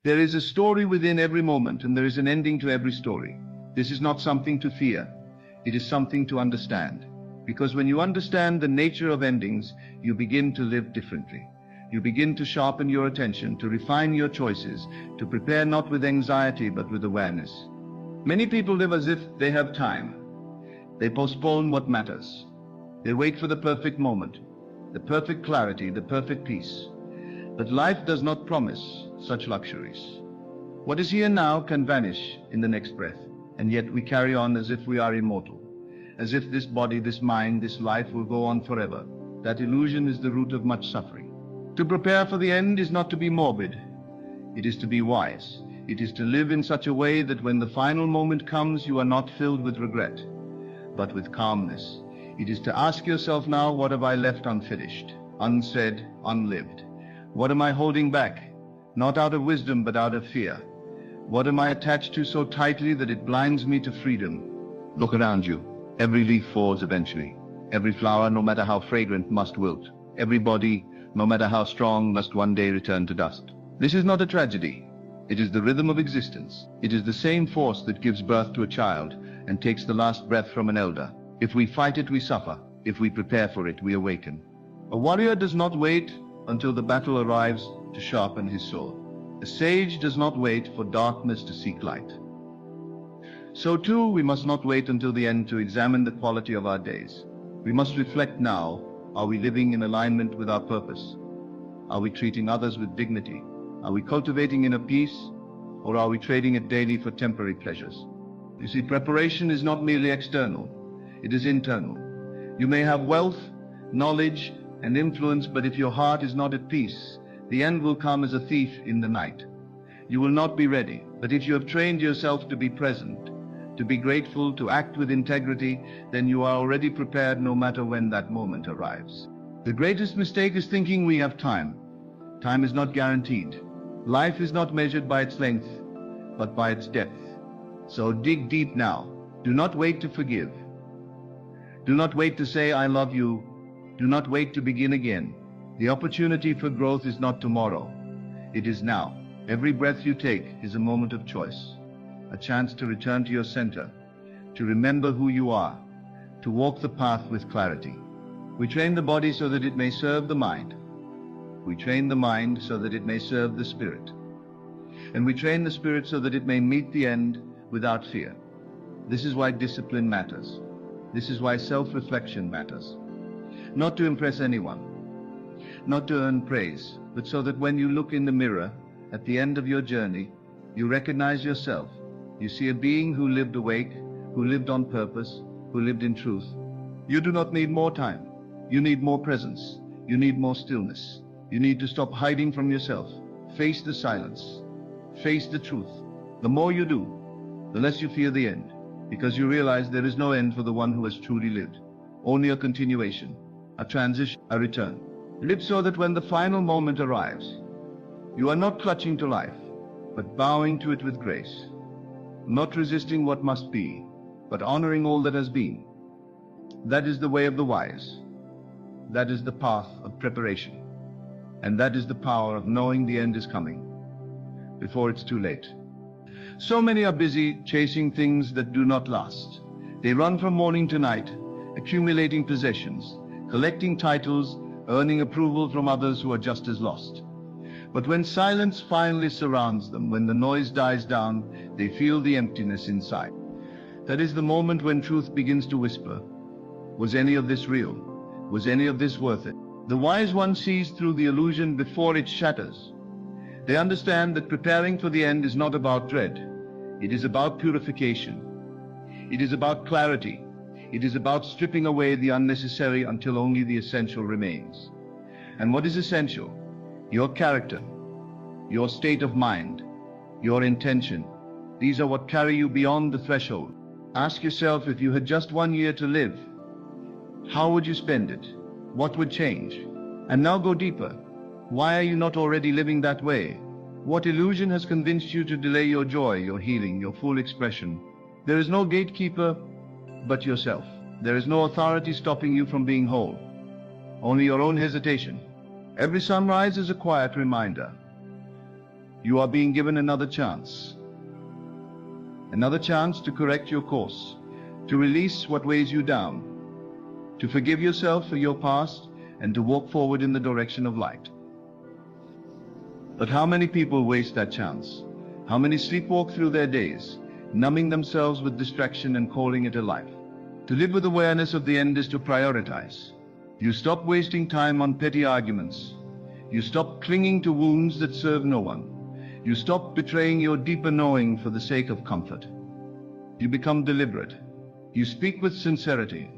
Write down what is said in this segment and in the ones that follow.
There is a story within every moment, and there is an ending to every story. This is not something to fear. It is something to understand. Because when you understand the nature of endings, you begin to live differently. You begin to sharpen your attention, to refine your choices, to prepare not with anxiety but with awareness. Many people live as if they have time. They postpone what matters. They wait for the perfect moment, the perfect clarity, the perfect peace. But life does not promise such luxuries. What is here now can vanish in the next breath, and yet we carry on as if we are immortal, as if this body, this mind, this life will go on forever. That illusion is the root of much suffering. To prepare for the end is not to be morbid. It is to be wise. It is to live in such a way that when the final moment comes, you are not filled with regret, but with calmness. It is to ask yourself now, what have I left unfinished, unsaid, unlived? What am I holding back? Not out of wisdom, but out of fear. What am I attached to so tightly that it blinds me to freedom? Look around you. Every leaf falls eventually. Every flower, no matter how fragrant, must wilt. Every body, no matter how strong, must one day return to dust. This is not a tragedy. It is the rhythm of existence. It is the same force that gives birth to a child and takes the last breath from an elder. If we fight it, we suffer. If we prepare for it, we awaken. A warrior does not wait until the battle arrives to sharpen his sword. A sage does not wait for darkness to seek light. So too, we must not wait until the end to examine the quality of our days. We must reflect now. Are we living in alignment with our purpose? Are we treating others with dignity? Are we cultivating inner peace, or are we trading it daily for temporary pleasures? You see, preparation is not merely external, it is internal. You may have wealth, knowledge, and influence, but if your heart is not at peace, the end will come as a thief in the night. You will not be ready. But if you have trained yourself to be present, to be grateful, to act with integrity, then you are already prepared no matter when that moment arrives. The greatest mistake is thinking we have time. Time is not guaranteed. Life is not measured by its length, but by its depth. So dig deep now. Do not wait to forgive. Do not wait to say, I love you. Do not wait to begin again. The opportunity for growth is not tomorrow. It is now. Every breath you take is a moment of choice, a chance to return to your center, to remember who you are, to walk the path with clarity. We train the body so that it may serve the mind. We train the mind so that it may serve the spirit. And we train the spirit so that it may meet the end without fear. This is why discipline matters. This is why self-reflection matters. Not to impress anyone, not to earn praise, but so that when you look in the mirror at the end of your journey, you recognize yourself. You see a being who lived awake, who lived on purpose, who lived in truth. You do not need more time. You need more presence. You need more stillness. You need to stop hiding from yourself. Face the silence. Face the truth. The more you do, the less you fear the end, because you realize there is no end for the one who has truly lived. Only a continuation, a transition, a return. Live so that when the final moment arrives, you are not clutching to life, but bowing to it with grace. Not resisting what must be, but honoring all that has been. That is the way of the wise. That is the path of preparation. And that is the power of knowing the end is coming, before it's too late. So many are busy chasing things that do not last. They run from morning to night, accumulating possessions, collecting titles, earning approval from others who are just as lost. But when silence finally surrounds them, when the noise dies down, they feel the emptiness inside. That is the moment when truth begins to whisper, was any of this real? Was any of this worth it? The wise one sees through the illusion before it shatters. They understand that preparing for the end is not about dread. It is about purification. It is about clarity. It is about stripping away the unnecessary until only the essential remains. And what is essential? Your character, your state of mind, your intention. These are what carry you beyond the threshold. Ask yourself, if you had just 1 year to live, how would you spend it? What would change? And now go deeper. Why are you not already living that way? What illusion has convinced you to delay your joy, your healing, your full expression? There is no gatekeeper but yourself. There is no authority stopping you from being whole. Only your own hesitation. Every sunrise is a quiet reminder. You are being given another chance. Another chance to correct your course, to release what weighs you down, to forgive yourself for your past, and to walk forward in the direction of light. But how many people waste that chance? How many sleepwalk through their days, numbing themselves with distraction and calling it a life? To live with awareness of the end is to prioritize. You stop wasting time on petty arguments. You stop clinging to wounds that serve no one. You stop betraying your deeper knowing for the sake of comfort. You become deliberate. You speak with sincerity.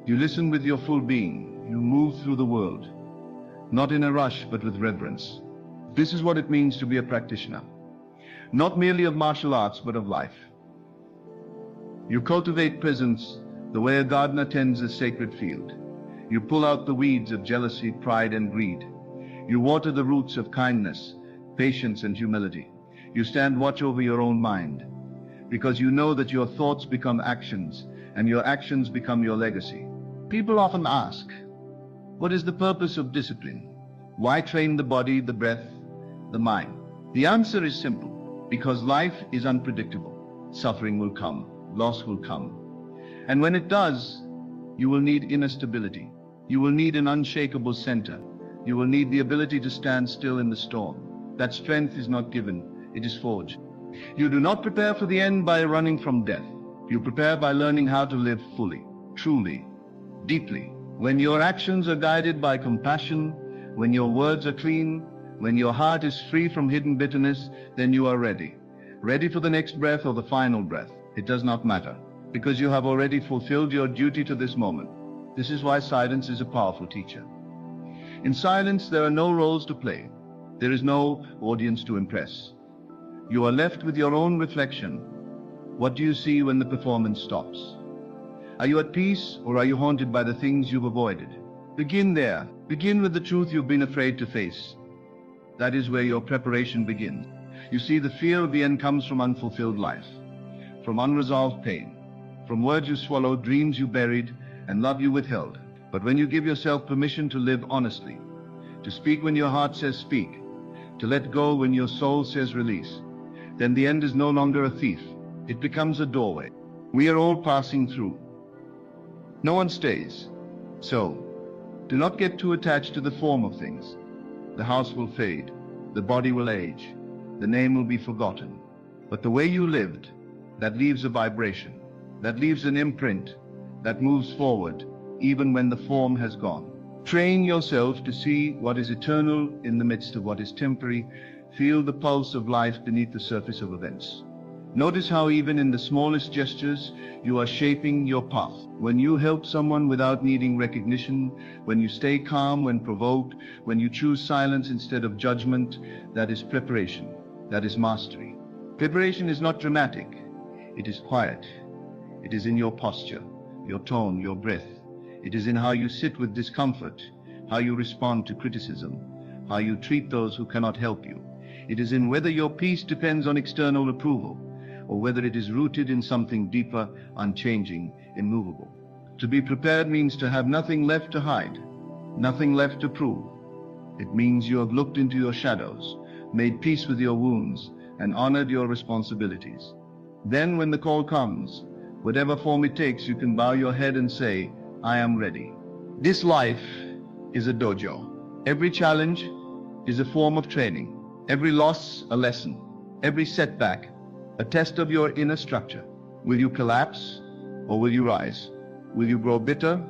You listen with your full being. You move through the world, not in a rush, but with reverence. This is what it means to be a practitioner, not merely of martial arts, but of life. You cultivate presence the way a gardener tends a sacred field. You pull out the weeds of jealousy, pride, and greed. You water the roots of kindness, patience, and humility. You stand watch over your own mind, because you know that your thoughts become actions, and your actions become your legacy. People often ask, what is the purpose of discipline? Why train the body, the breath, the mind? The answer is simple, because life is unpredictable. Suffering will come, loss will come. And when it does, you will need inner stability. You will need an unshakable center. You will need the ability to stand still in the storm. That strength is not given, it is forged. You do not prepare for the end by running from death. You prepare by learning how to live fully, truly, deeply. When your actions are guided by compassion, when your words are clean, when your heart is free from hidden bitterness, then you are ready. Ready for the next breath or the final breath. It does not matter, because you have already fulfilled your duty to this moment. This is why silence is a powerful teacher. In silence, there are no roles to play. There is no audience to impress. You are left with your own reflection. What do you see when the performance stops? Are you at peace, or are you haunted by the things you've avoided? Begin there. Begin with the truth you've been afraid to face. That is where your preparation begins. You see, the fear of the end comes from unfulfilled life, from unresolved pain, from words you swallowed, dreams you buried, and love you withheld. But when you give yourself permission to live honestly, to speak when your heart says speak, to let go when your soul says release, then the end is no longer a thief. It becomes a doorway. We are all passing through. No one stays. So, do not get too attached to the form of things. The house will fade. The body will age. The name will be forgotten. But the way you lived, that leaves a vibration, that leaves an imprint, that moves forward, even when the form has gone. Train yourself to see what is eternal in the midst of what is temporary. Feel the pulse of life beneath the surface of events. Notice how even in the smallest gestures, you are shaping your path. When you help someone without needing recognition, when you stay calm when provoked, when you choose silence instead of judgment, that is preparation. That is mastery. Preparation is not dramatic. It is quiet. It is in your posture, your tone, your breath. It is in how you sit with discomfort, how you respond to criticism, how you treat those who cannot help you. It is in whether your peace depends on external approval, or whether it is rooted in something deeper, unchanging, immovable. To be prepared means to have nothing left to hide, nothing left to prove. It means you have looked into your shadows, made peace with your wounds, and honored your responsibilities. Then when the call comes, whatever form it takes, you can bow your head and say, I am ready. This life is a dojo. Every challenge is a form of training. Every loss, a lesson. Every setback, a test of your inner structure. Will you collapse, or will you rise? Will you grow bitter,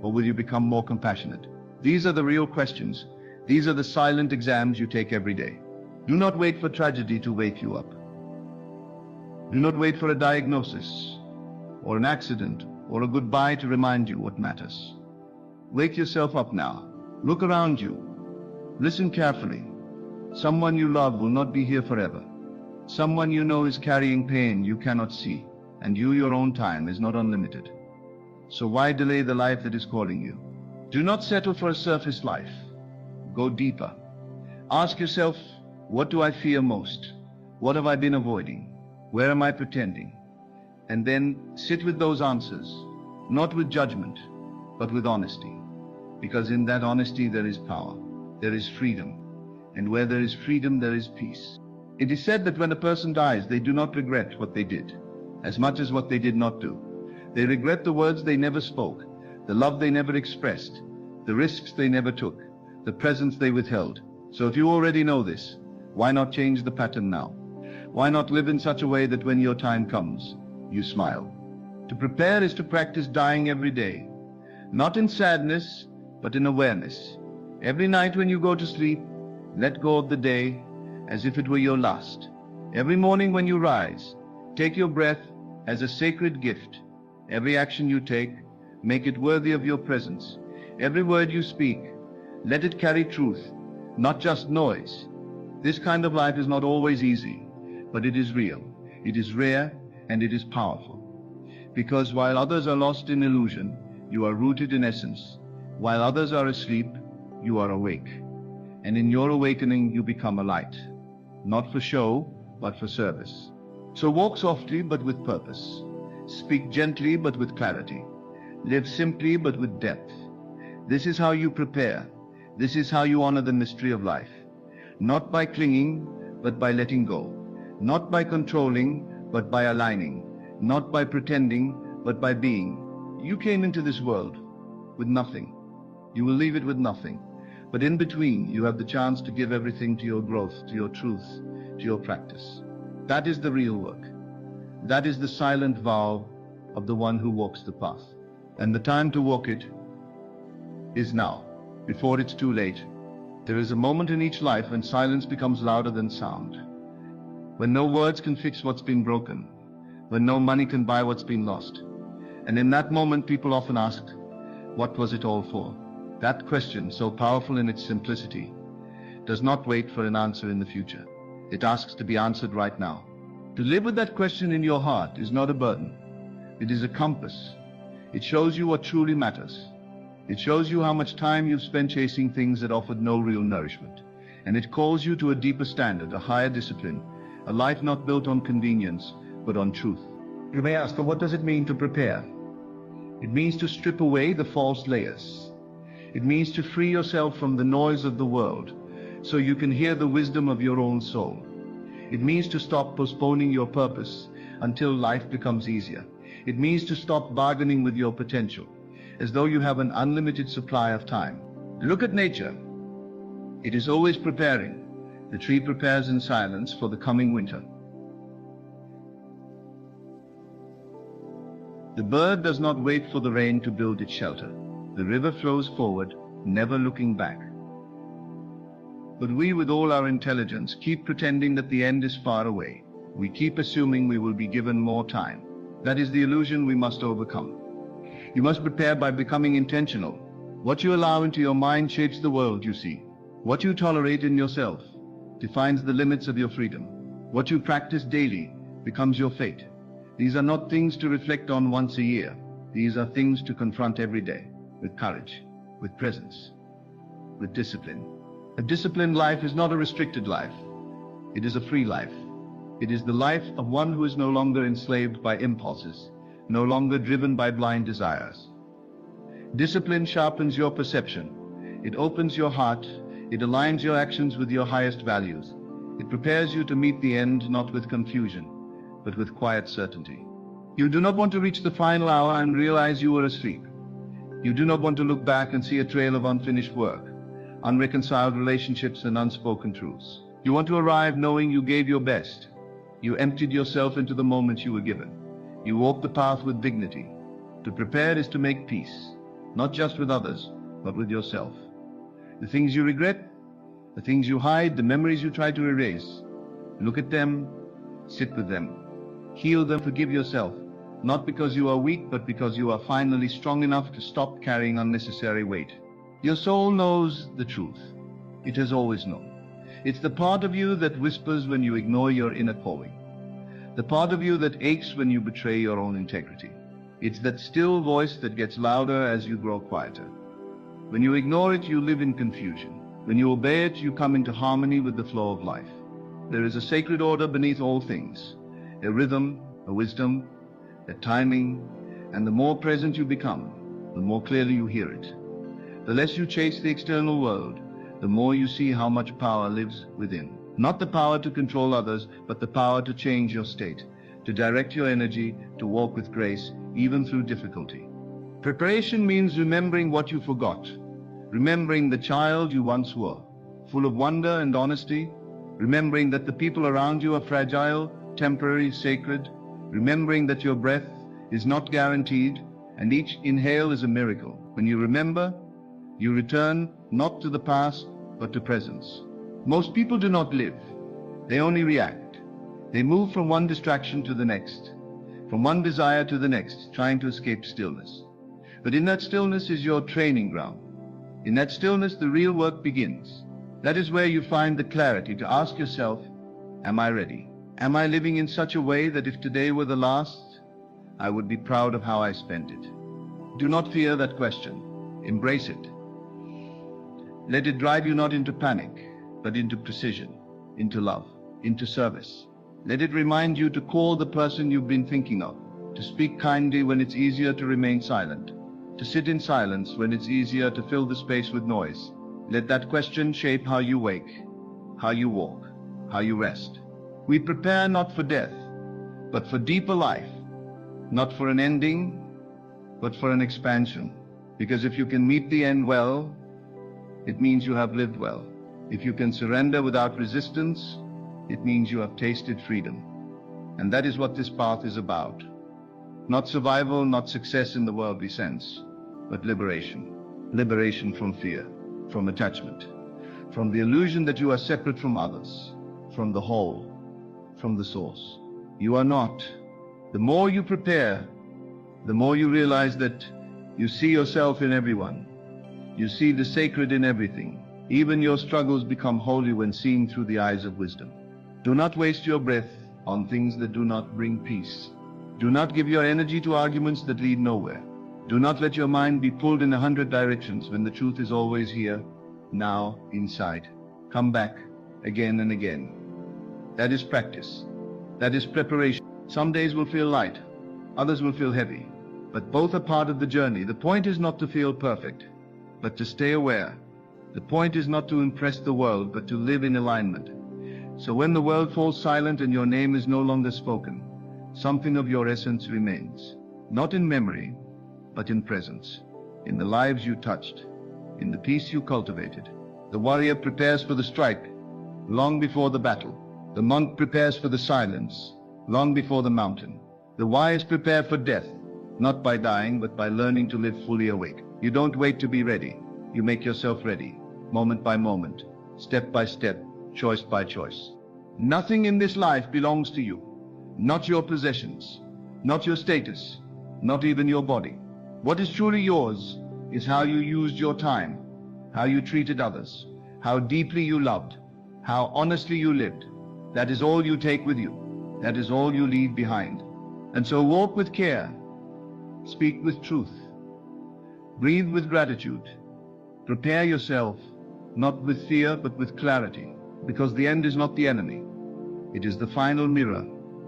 or will you become more compassionate? These are the real questions. These are the silent exams you take every day. Do not wait for tragedy to wake you up. Do not wait for a diagnosis, or an accident, or a goodbye to remind you what matters. Wake yourself up now. Look around you. Listen carefully. Someone you love will not be here forever. Someone you know is carrying pain you cannot see, and your own time is not unlimited. So why delay the life that is calling you? Do not settle for a surface life. Go deeper. Ask yourself, what do I fear most? What have I been avoiding? Where am I pretending? And then sit with those answers, not with judgment, but with honesty. Because in that honesty there is power, there is freedom, And where there is freedom, there is peace. It is said that when a person dies, they do not regret what they did, as much as what they did not do. They regret the words they never spoke, the love they never expressed, the risks they never took, the presence they withheld. So if you already know this, why not change the pattern now? Why not live in such a way that when your time comes, you smile? To prepare is to practice dying every day, not in sadness, but in awareness. Every night when you go to sleep, let go of the day as if it were your last. Every morning when you rise, take your breath as a sacred gift. Every action you take, make it worthy of your presence. Every word you speak, let it carry truth, not just noise. This kind of life is not always easy, but it is real, it is rare, and it is powerful. Because while others are lost in illusion, you are rooted in essence. While others are asleep, you are awake. And in your awakening, you become a light. Not for show, but for service. So walk softly, but with purpose. Speak gently, but with clarity. Live simply, but with depth. This is how you prepare. This is how you honor the mystery of life. Not by clinging, but by letting go. Not by controlling, but by aligning. Not by pretending, but by being. You came into this world with nothing. You will leave it with nothing. But in between, you have the chance to give everything to your growth, to your truth, to your practice. That is the real work. That is the silent vow of the one who walks the path. And the time to walk it is now, before it's too late. There is a moment in each life when silence becomes louder than sound. When no words can fix what's been broken. When no money can buy what's been lost. And in that moment, people often ask, what was it all for? That question, so powerful in its simplicity, does not wait for an answer in the future. It asks to be answered right now. To live with that question in your heart is not a burden. It is a compass. It shows you what truly matters. It shows you how much time you've spent chasing things that offered no real nourishment. And it calls you to a deeper standard, a higher discipline, a life not built on convenience, but on truth. You may ask, well, what does it mean to prepare? It means to strip away the false layers. It means to free yourself from the noise of the world so you can hear the wisdom of your own soul. It means to stop postponing your purpose until life becomes easier. It means to stop bargaining with your potential as though you have an unlimited supply of time. Look at nature. It is always preparing. The tree prepares in silence for the coming winter. The bird does not wait for the rain to build its shelter. The river flows forward, never looking back. But we, with all our intelligence, keep pretending that the end is far away. We keep assuming we will be given more time. That is the illusion we must overcome. You must prepare by becoming intentional. What you allow into your mind shapes the world you see. What you tolerate in yourself defines the limits of your freedom. What you practice daily becomes your fate. These are not things to reflect on once a year. These are things to confront every day. With courage, with presence, with discipline. A disciplined life is not a restricted life. It is a free life. It is the life of one who is no longer enslaved by impulses, no longer driven by blind desires. Discipline sharpens your perception. It opens your heart. It aligns your actions with your highest values. It prepares you to meet the end not with confusion, but with quiet certainty. You do not want to reach the final hour and realize you were asleep. You do not want to look back and see a trail of unfinished work, unreconciled relationships, and unspoken truths. You want to arrive knowing you gave your best. You emptied yourself into the moment you were given. You walked the path with dignity. To prepare is to make peace, not just with others, but with yourself. The things you regret, the things you hide, the memories you try to erase, look at them, sit with them, heal them, forgive yourself. Not because you are weak, but because you are finally strong enough to stop carrying unnecessary weight. Your soul knows the truth. It has always known. It's the part of you that whispers when you ignore your inner calling. The part of you that aches when you betray your own integrity. It's that still voice that gets louder as you grow quieter. When you ignore it, you live in confusion. When you obey it, you come into harmony with the flow of life. There is a sacred order beneath all things. A rhythm, a wisdom, a timing, and the more present you become, the more clearly you hear it. The less you chase the external world, the more you see how much power lives within. Not the power to control others, but the power to change your state, to direct your energy, to walk with grace, even through difficulty. Preparation means remembering what you forgot, remembering the child you once were, full of wonder and honesty, remembering that the people around you are fragile, temporary, sacred, remembering that your breath is not guaranteed, and each inhale is a miracle. When you remember, you return not to the past, but to presence. Most people do not live. They only react. They move from one distraction to the next, from one desire to the next, trying to escape stillness. But in that stillness is your training ground. In that stillness, the real work begins. That is where you find the clarity to ask yourself, am I ready? Am I living in such a way that if today were the last, I would be proud of how I spent it? Do not fear that question. Embrace it. Let it drive you not into panic, but into precision, into love, into service. Let it remind you to call the person you've been thinking of, to speak kindly when it's easier to remain silent, to sit in silence when it's easier to fill the space with noise. Let that question shape how you wake, how you walk, how you rest. We prepare not for death, but for deeper life, not for an ending, but for an expansion. Because if you can meet the end well, it means you have lived well. If you can surrender without resistance, it means you have tasted freedom. And that is what this path is about. Not survival, not success in the worldly sense, but liberation. Liberation from fear, from attachment, from the illusion that you are separate from others, from the whole, from the source. You are not. The more you prepare, the more you realize that you see yourself in everyone. You see the sacred in everything. Even your struggles become holy when seen through the eyes of wisdom. Do not waste your breath on things that do not bring peace. Do not give your energy to arguments that lead nowhere. Do not let your mind be pulled in 100 directions when the truth is always here, now, inside. Come back again and again. That is practice. That is preparation. Some days will feel light, others will feel heavy, but both are part of the journey. The point is not to feel perfect, but to stay aware. The point is not to impress the world, but to live in alignment. So when the world falls silent and your name is no longer spoken, something of your essence remains, not in memory, but in presence, in the lives you touched, in the peace you cultivated. The warrior prepares for the strike long before the battle. The monk prepares for the silence long before the mountain. The wise prepare for death, not by dying, but by learning to live fully awake. You don't wait to be ready. You make yourself ready, moment by moment, step by step, choice by choice. Nothing in this life belongs to you. Not your possessions, not your status, not even your body. What is truly yours is how you used your time, how you treated others, how deeply you loved, how honestly you lived. That is all you take with you. That is all you leave behind. And so walk with care, speak with truth, breathe with gratitude. Prepare yourself, not with fear, but with clarity, because the end is not the enemy. It is the final mirror,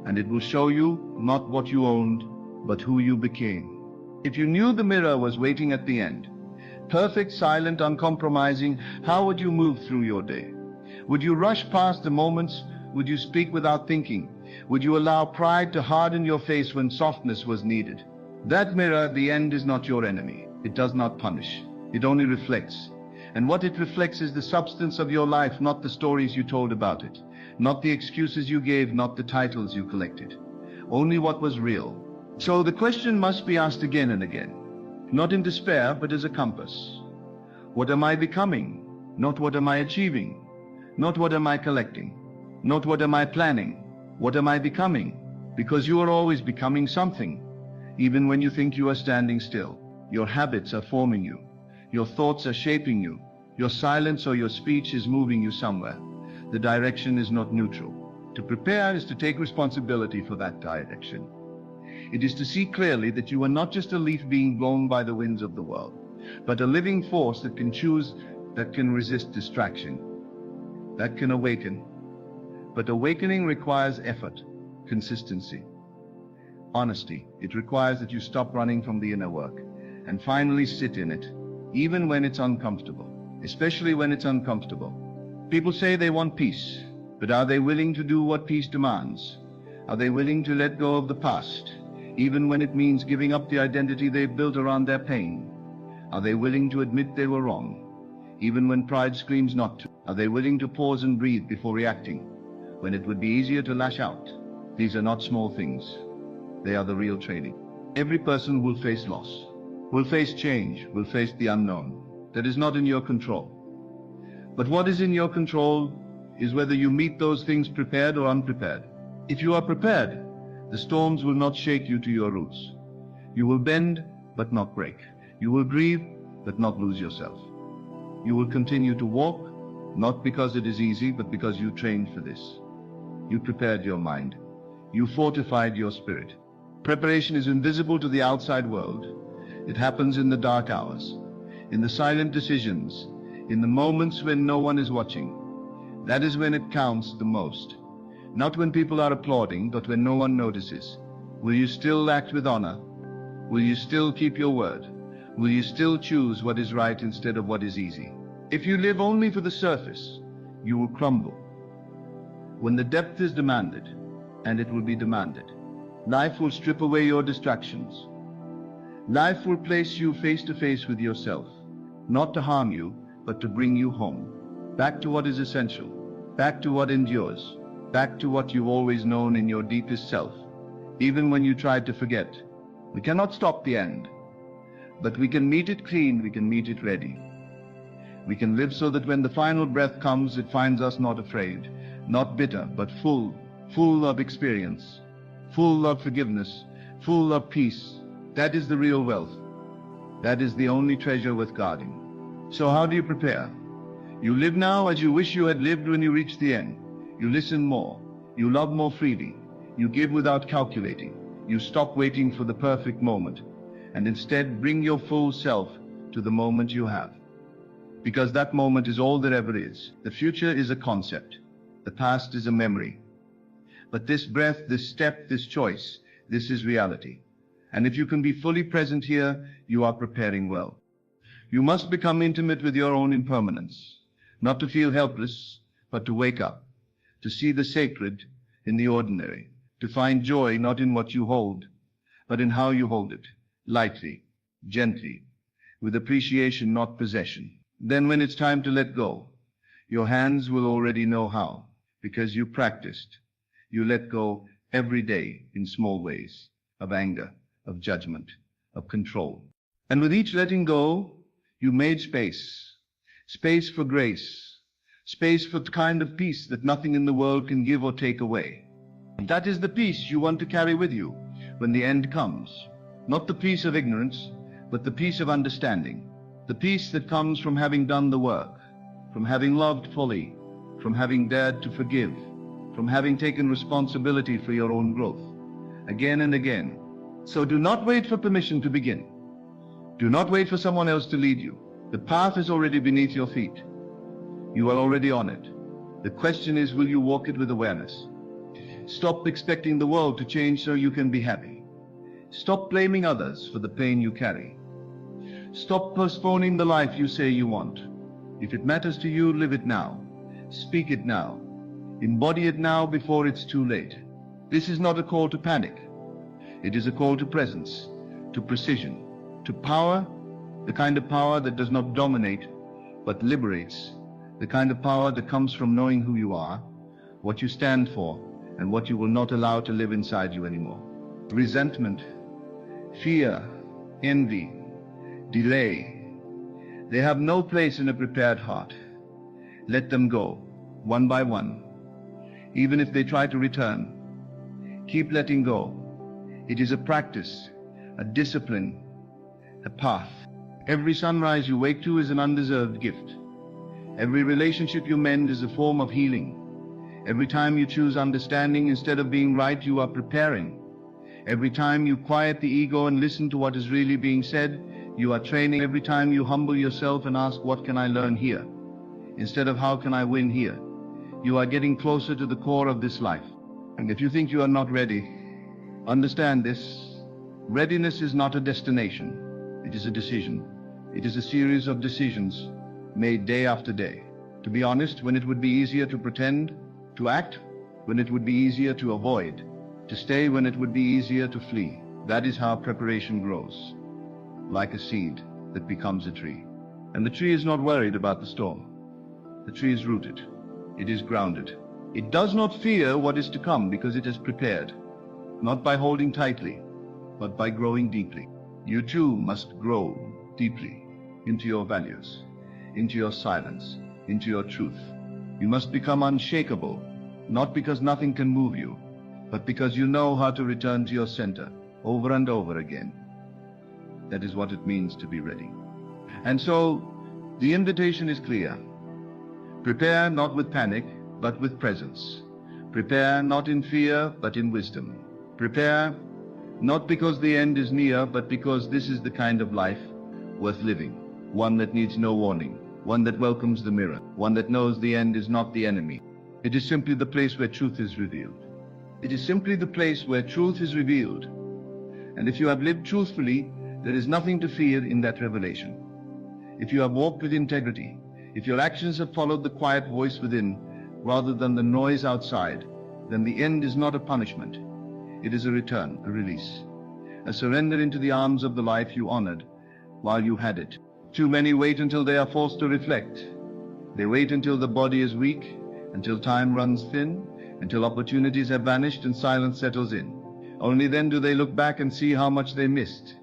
and it will show you not what you owned, but who you became. If you knew the mirror was waiting at the end, perfect, silent, uncompromising, how would you move through your day? Would you rush past the moments? Would you speak without thinking? Would you allow pride to harden your face when softness was needed? That mirror, the end, is not your enemy. It does not punish. It only reflects. And what it reflects is the substance of your life, not the stories you told about it, not the excuses you gave, not the titles you collected. Only what was real. So the question must be asked again and again, not in despair, but as a compass. What am I becoming? Not what am I achieving? Not what am I collecting? Not what am I planning? What am I becoming? Because you are always becoming something, even when you think you are standing still. Your habits are forming you. Your thoughts are shaping you. Your silence or your speech is moving you somewhere. The direction is not neutral. To prepare is to take responsibility for that direction. It is to see clearly that you are not just a leaf being blown by the winds of the world, but a living force that can choose, that can resist distraction, that can awaken. But awakening requires effort, consistency, honesty. It requires that you stop running from the inner work and finally sit in it, even when it's uncomfortable. especially when it's uncomfortable. People say they want peace, but are they willing to do what peace demands? Are they willing to let go of the past, even when it means giving up the identity they've built around their pain? Are they willing to admit they were wrong, even when pride screams not to? Are they willing to pause and breathe before reacting, when it would be easier to lash out? These are not small things. They are the real training. Every person will face loss, will face change, will face the unknown. That is not in your control. But what is in your control is whether you meet those things prepared or unprepared. If you are prepared, the storms will not shake you to your roots. You will bend, but not break. You will grieve, but not lose yourself. You will continue to walk, not because it is easy, but because you trained for this. You prepared your mind. You fortified your spirit. Preparation is invisible to the outside world. It happens in the dark hours, in the silent decisions, in the moments when no one is watching. That is when it counts the most. Not when people are applauding, but when no one notices. Will you still act with honor? Will you still keep your word? Will you still choose what is right instead of what is easy? If you live only for the surface, you will crumble. When the depth is demanded, and it will be demanded, life will strip away your distractions. Life will place you face to face with yourself, not to harm you, but to bring you home. Back to what is essential, back to what endures, back to what you've always known in your deepest self, even when you tried to forget. We cannot stop the end, but we can meet it clean, we can meet it ready. We can live so that when the final breath comes, it finds us not afraid, not bitter, but full of experience, full of forgiveness, full of peace. That is the real wealth. That is the only treasure worth guarding. So how do you prepare? You live now as you wish you had lived when you reach the end. You listen more. You love more freely. You give without calculating. You stop waiting for the perfect moment, and instead bring your full self to the moment you have. Because that moment is all there ever is. The future is a concept. The past is a memory. But this breath, this step, this choice, this is reality. And if you can be fully present here, you are preparing well. You must become intimate with your own impermanence, not to feel helpless, but to wake up, to see the sacred in the ordinary, to find joy not in what you hold, but in how you hold it, lightly, gently, with appreciation, not possession. Then when it's time to let go, your hands will already know how, because you practiced. You let go every day in small ways, of anger, of judgment, of control. And with each letting go, you made space. Space for grace. Space for the kind of peace that nothing in the world can give or take away. That is the peace you want to carry with you when the end comes. Not the peace of ignorance, but the peace of understanding. The peace that comes from having done the work, from having loved fully, from having dared to forgive, from having taken responsibility for your own growth, again and again. So do not wait for permission to begin. Do not wait for someone else to lead you. The path is already beneath your feet. You are already on it. The question is, will you walk it with awareness? Stop expecting the world to change so you can be happy. Stop blaming others for the pain you carry. Stop postponing the life you say you want. If it matters to you, live it now. Speak it now. Embody it now before it's too late. This is not a call to panic. It is a call to presence, to precision, to power, the kind of power that does not dominate, but liberates, the kind of power that comes from knowing who you are, what you stand for, and what you will not allow to live inside you anymore. Resentment, fear, envy, delay, they have no place in a prepared heart. Let them go, one by one. Even if they try to return, keep letting go. It is a practice, a discipline, a path. Every sunrise you wake to is an undeserved gift. Every relationship you mend is a form of healing. Every time you choose understanding instead of being right, you are preparing. Every time you quiet the ego and listen to what is really being said, you are training. Every time you humble yourself and ask, what can I learn here? Instead of how can I win here? You are getting closer to the core of this life. And if you think you are not ready, understand this. Readiness is not a destination. It is a decision. It is a series of decisions. made day after day. To be honest, when it would be easier to pretend, to act when it would be easier to avoid, to stay when it would be easier to flee. That is how preparation grows, like a seed that becomes a tree. And the tree is not worried about the storm. The tree is rooted. It is grounded. It does not fear what is to come because it has prepared, not by holding tightly, but by growing deeply. You too must grow deeply into your values, into your silence, into your truth. You must become unshakable, not because nothing can move you, but because you know how to return to your center over and over again. That is what it means to be ready. And so, the invitation is clear. Prepare not with panic, but with presence. Prepare not in fear, but in wisdom. Prepare not because the end is near, but because this is the kind of life worth living. One that needs no warning. One that welcomes the mirror. One that knows the end is not the enemy. It is simply the place where truth is revealed. It is simply the place where truth is revealed. And if you have lived truthfully, there is nothing to fear in that revelation. If you have walked with integrity, if your actions have followed the quiet voice within rather than the noise outside, then the end is not a punishment. It is a return, a release, a surrender into the arms of the life you honored while you had it. Too many wait until they are forced to reflect. They wait until the body is weak, until time runs thin, until opportunities have vanished and silence settles in. Only then do they look back and see how much they missed.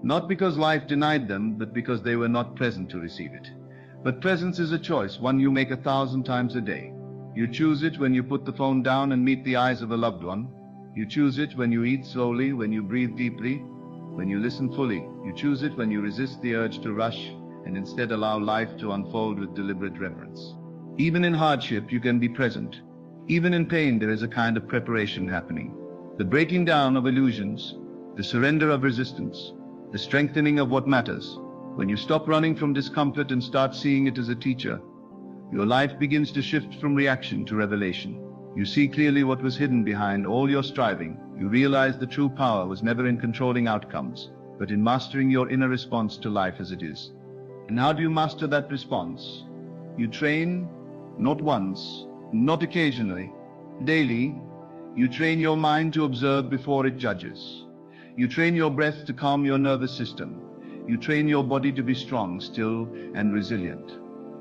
Not because life denied them, but because they were not present to receive it. But presence is a choice, one you make 1,000 times a day. You choose it when you put the phone down and meet the eyes of a loved one. You choose it when you eat slowly, when you breathe deeply, when you listen fully. You choose it when you resist the urge to rush and instead allow life to unfold with deliberate reverence. Even in hardship, you can be present. Even in pain, there is a kind of preparation happening. The breaking down of illusions, the surrender of resistance, the strengthening of what matters. When you stop running from discomfort and start seeing it as a teacher, your life begins to shift from reaction to revelation. You see clearly what was hidden behind all your striving. You realize the true power was never in controlling outcomes, but in mastering your inner response to life as it is. And how do you master that response? You train, not once, not occasionally, daily. You train your mind to observe before it judges. You train your breath to calm your nervous system. You train your body to be strong, still, and resilient.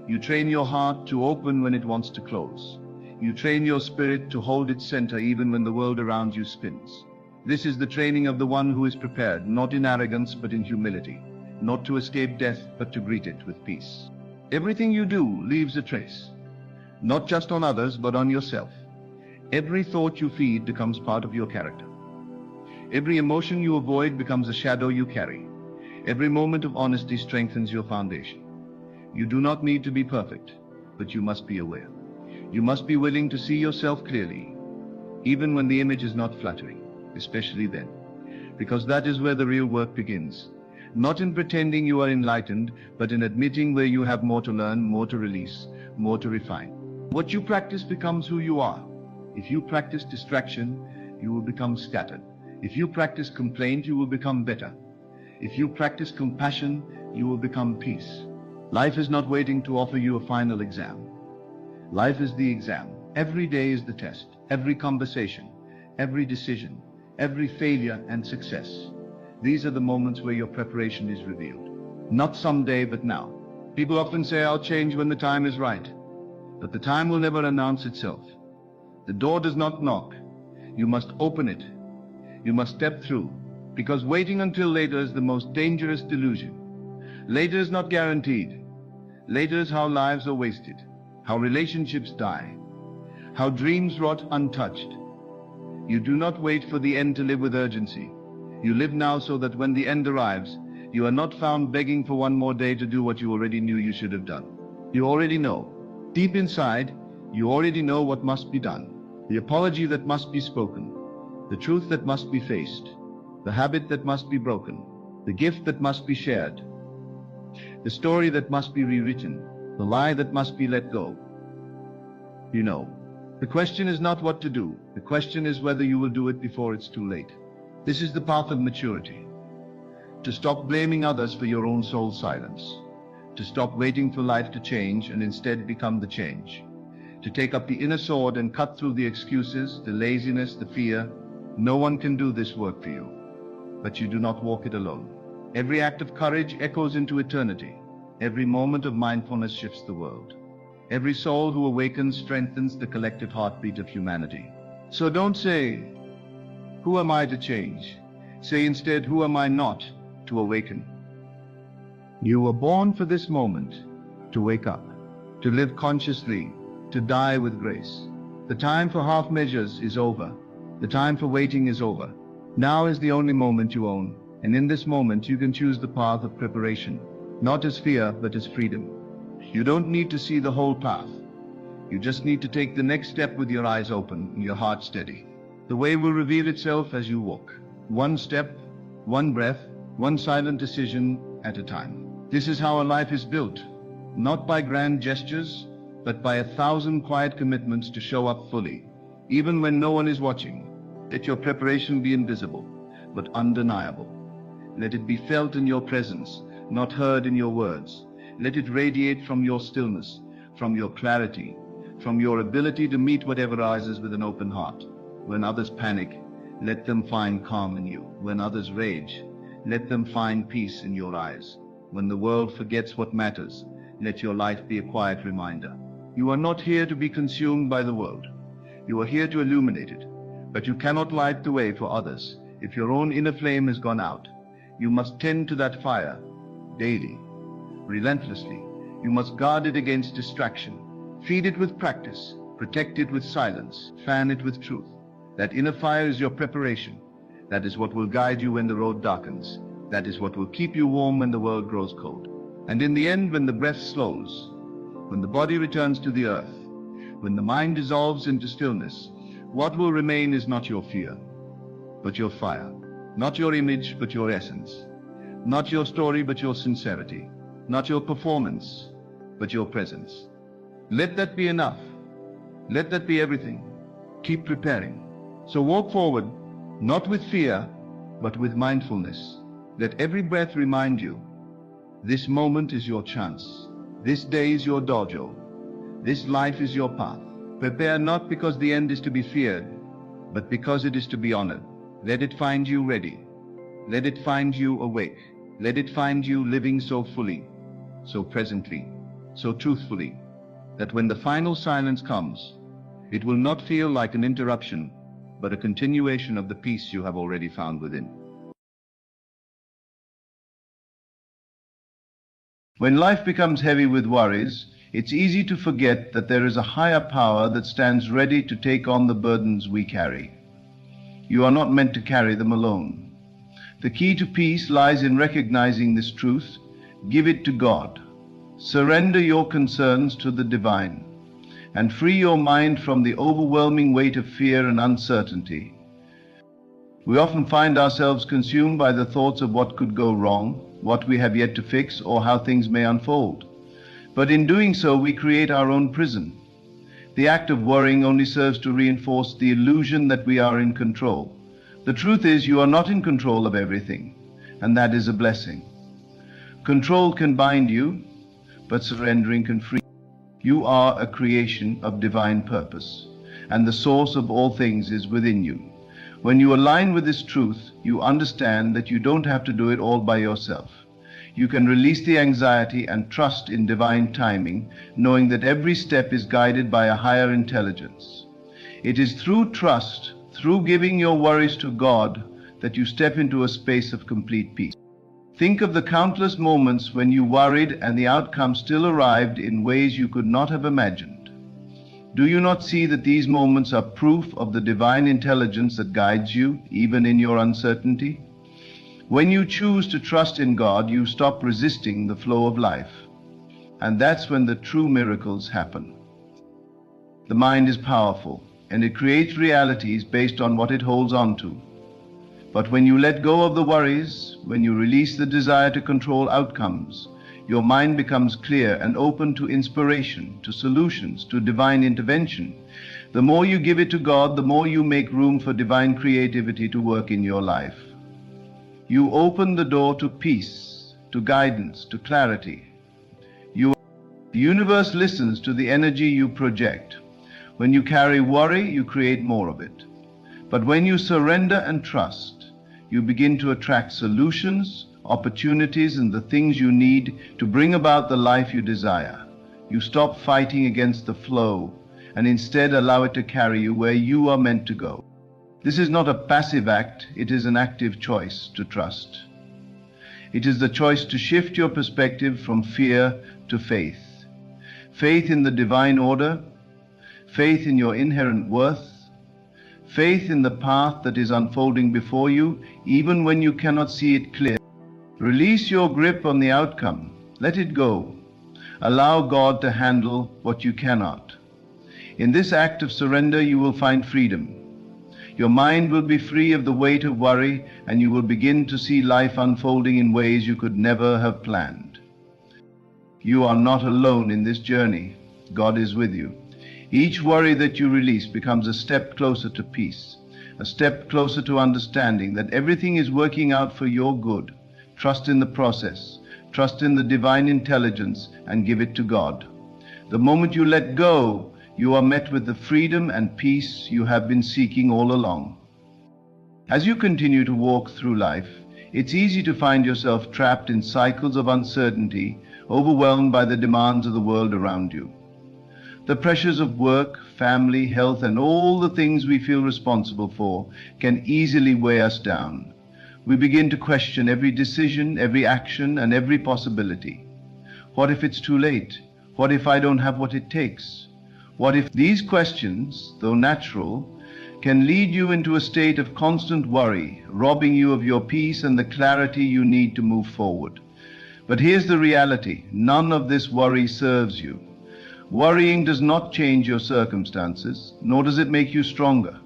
You train your heart to open when it wants to close. You train your spirit to hold its center even when the world around you spins. This is the training of the one who is prepared, not in arrogance but in humility, not to escape death but to greet it with peace. Everything you do leaves a trace, not just on others but on yourself. Every thought you feed becomes part of your character. Every emotion you avoid becomes a shadow you carry. Every moment of honesty strengthens your foundation. You do not need to be perfect, but you must be aware. You must be willing to see yourself clearly, even when the image is not flattering, especially then, because that is where the real work begins. Not in pretending you are enlightened, but in admitting where you have more to learn, more to release, more to refine. What you practice becomes who you are. If you practice distraction, you will become scattered. If you practice complaint, you will become better. If you practice compassion, you will become peace. Life is not waiting to offer you a final exam. Life is the exam. Every day is the test. Every conversation, every decision, every failure and success. These are the moments where your preparation is revealed. Not someday, but now. People often say, I'll change when the time is right. But the time will never announce itself. The door does not knock. You must open it. You must step through. Because waiting until later is the most dangerous delusion. Later is not guaranteed. Later is how lives are wasted, how relationships die, how dreams rot untouched. You do not wait for the end to live with urgency. You live now so that when the end arrives, you are not found begging for one more day to do what you already knew you should have done. You already know. Deep inside, you already know what must be done. The apology that must be spoken, the truth that must be faced, the habit that must be broken, the gift that must be shared, the story that must be rewritten, the lie that must be let go. You know. The question is not what to do. The question is whether you will do it before it's too late. This is the path of maturity. To stop blaming others for your own soul silence. to stop waiting for life to change and instead become the change, to take up the inner sword and cut through the excuses, the laziness, the fear. No one can do this work for you, but you do not walk it alone. Every act of courage echoes into eternity. Every moment of mindfulness shifts the world. Every soul who awakens strengthens the collective heartbeat of humanity. So don't say, "Who am I to change?" Say instead, "Who am I not to awaken?" You were born for this moment, to wake up, to live consciously, to die with grace. The time for half measures is over. The time for waiting is over. Now is the only moment you own, and in this moment you can choose the path of preparation, not as fear, but as freedom. You don't need to see the whole path. You just need to take the next step with your eyes open and your heart steady. The way will reveal itself as you walk. One step, one breath, one silent decision at a time. This is how a life is built, not by grand gestures, but by 1,000 quiet commitments to show up fully, even when no one is watching. Let your preparation be invisible, but undeniable. Let it be felt in your presence, not heard in your words. Let it radiate from your stillness, from your clarity, from your ability to meet whatever arises with an open heart. When others panic, let them find calm in you. When others rage, let them find peace in your eyes. When the world forgets what matters, let your life be a quiet reminder. You are not here to be consumed by the world. You are here to illuminate it. But you cannot light the way for others if your own inner flame has gone out. You must tend to that fire daily, relentlessly. You must guard it against distraction. Feed it with practice. Protect it with silence. Fan it with truth. That inner fire is your preparation. That is what will guide you when the road darkens. That is what will keep you warm when the world grows cold. And in the end, when the breath slows, when the body returns to the earth, when the mind dissolves into stillness, what will remain is not your fear, but your fire. Not your image, but your essence. Not your story, but your sincerity. Not your performance, but your presence. Let that be enough. Let that be everything. Keep preparing. So walk forward, not with fear, but with mindfulness. Let every breath remind you, this moment is your chance. This day is your dojo. This life is your path. Prepare not because the end is to be feared, but because it is to be honored. Let it find you ready. Let it find you awake. Let it find you living so fully, so presently, so truthfully, that when the final silence comes, it will not feel like an interruption, but a continuation of the peace you have already found within. When life becomes heavy with worries, it's easy to forget that there is a higher power that stands ready to take on the burdens we carry. You are not meant to carry them alone. The key to peace lies in recognizing this truth. Give it to God. Surrender your concerns to the divine, and free your mind from the overwhelming weight of fear and uncertainty. We often find ourselves consumed by the thoughts of what could go wrong, what we have yet to fix, or how things may unfold. But in doing so, we create our own prison. The act of worrying only serves to reinforce the illusion that we are in control. The truth is, you are not in control of everything, and that is a blessing. Control can bind you, but surrendering can free you. You are a creation of divine purpose, and the source of all things is within you. When you align with this truth, you understand that you don't have to do it all by yourself. You can release the anxiety and trust in divine timing, knowing that every step is guided by a higher intelligence. It is through trust, through giving your worries to God, that you step into a space of complete peace. Think of the countless moments when you worried and the outcome still arrived in ways you could not have imagined. Do you not see that these moments are proof of the divine intelligence that guides you, even in your uncertainty? When you choose to trust in God, you stop resisting the flow of life. And that's when the true miracles happen. The mind is powerful, and it creates realities based on what it holds on to. But when you let go of the worries, when you release the desire to control outcomes, your mind becomes clear and open to inspiration, to solutions, to divine intervention. The more you give it to God, the more you make room for divine creativity to work in your life. You open the door to peace, to guidance, to clarity. The universe listens to the energy you project. When you carry worry, you create more of it. But when you surrender and trust, you begin to attract solutions, opportunities, and the things you need to bring about the life you desire. You stop fighting against the flow and instead allow it to carry you where you are meant to go. This is not a passive act, it is an active choice to trust. It is the choice to shift your perspective from fear to faith. Faith in the divine order, faith in your inherent worth, faith in the path that is unfolding before you, even when you cannot see it clear. Release your grip on the outcome. Let it go. Allow God to handle what you cannot. In this act of surrender, you will find freedom. Your mind will be free of the weight of worry, and you will begin to see life unfolding in ways you could never have planned. You are not alone in this journey. God is with you. Each worry that you release becomes a step closer to peace, a step closer to understanding that everything is working out for your good. Trust in the process, trust in the divine intelligence, and give it to God. The moment you let go, you are met with the freedom and peace you have been seeking all along. As you continue to walk through life, it's easy to find yourself trapped in cycles of uncertainty, overwhelmed by the demands of the world around you. The pressures of work, family, health, and all the things we feel responsible for can easily weigh us down. We begin to question every decision, every action, and every possibility. What if it's too late? What if I don't have what it takes? What if these questions, though natural, can lead you into a state of constant worry, robbing you of your peace and the clarity you need to move forward? But here's the reality. None of this worry serves you. Worrying does not change your circumstances, nor does it make you stronger.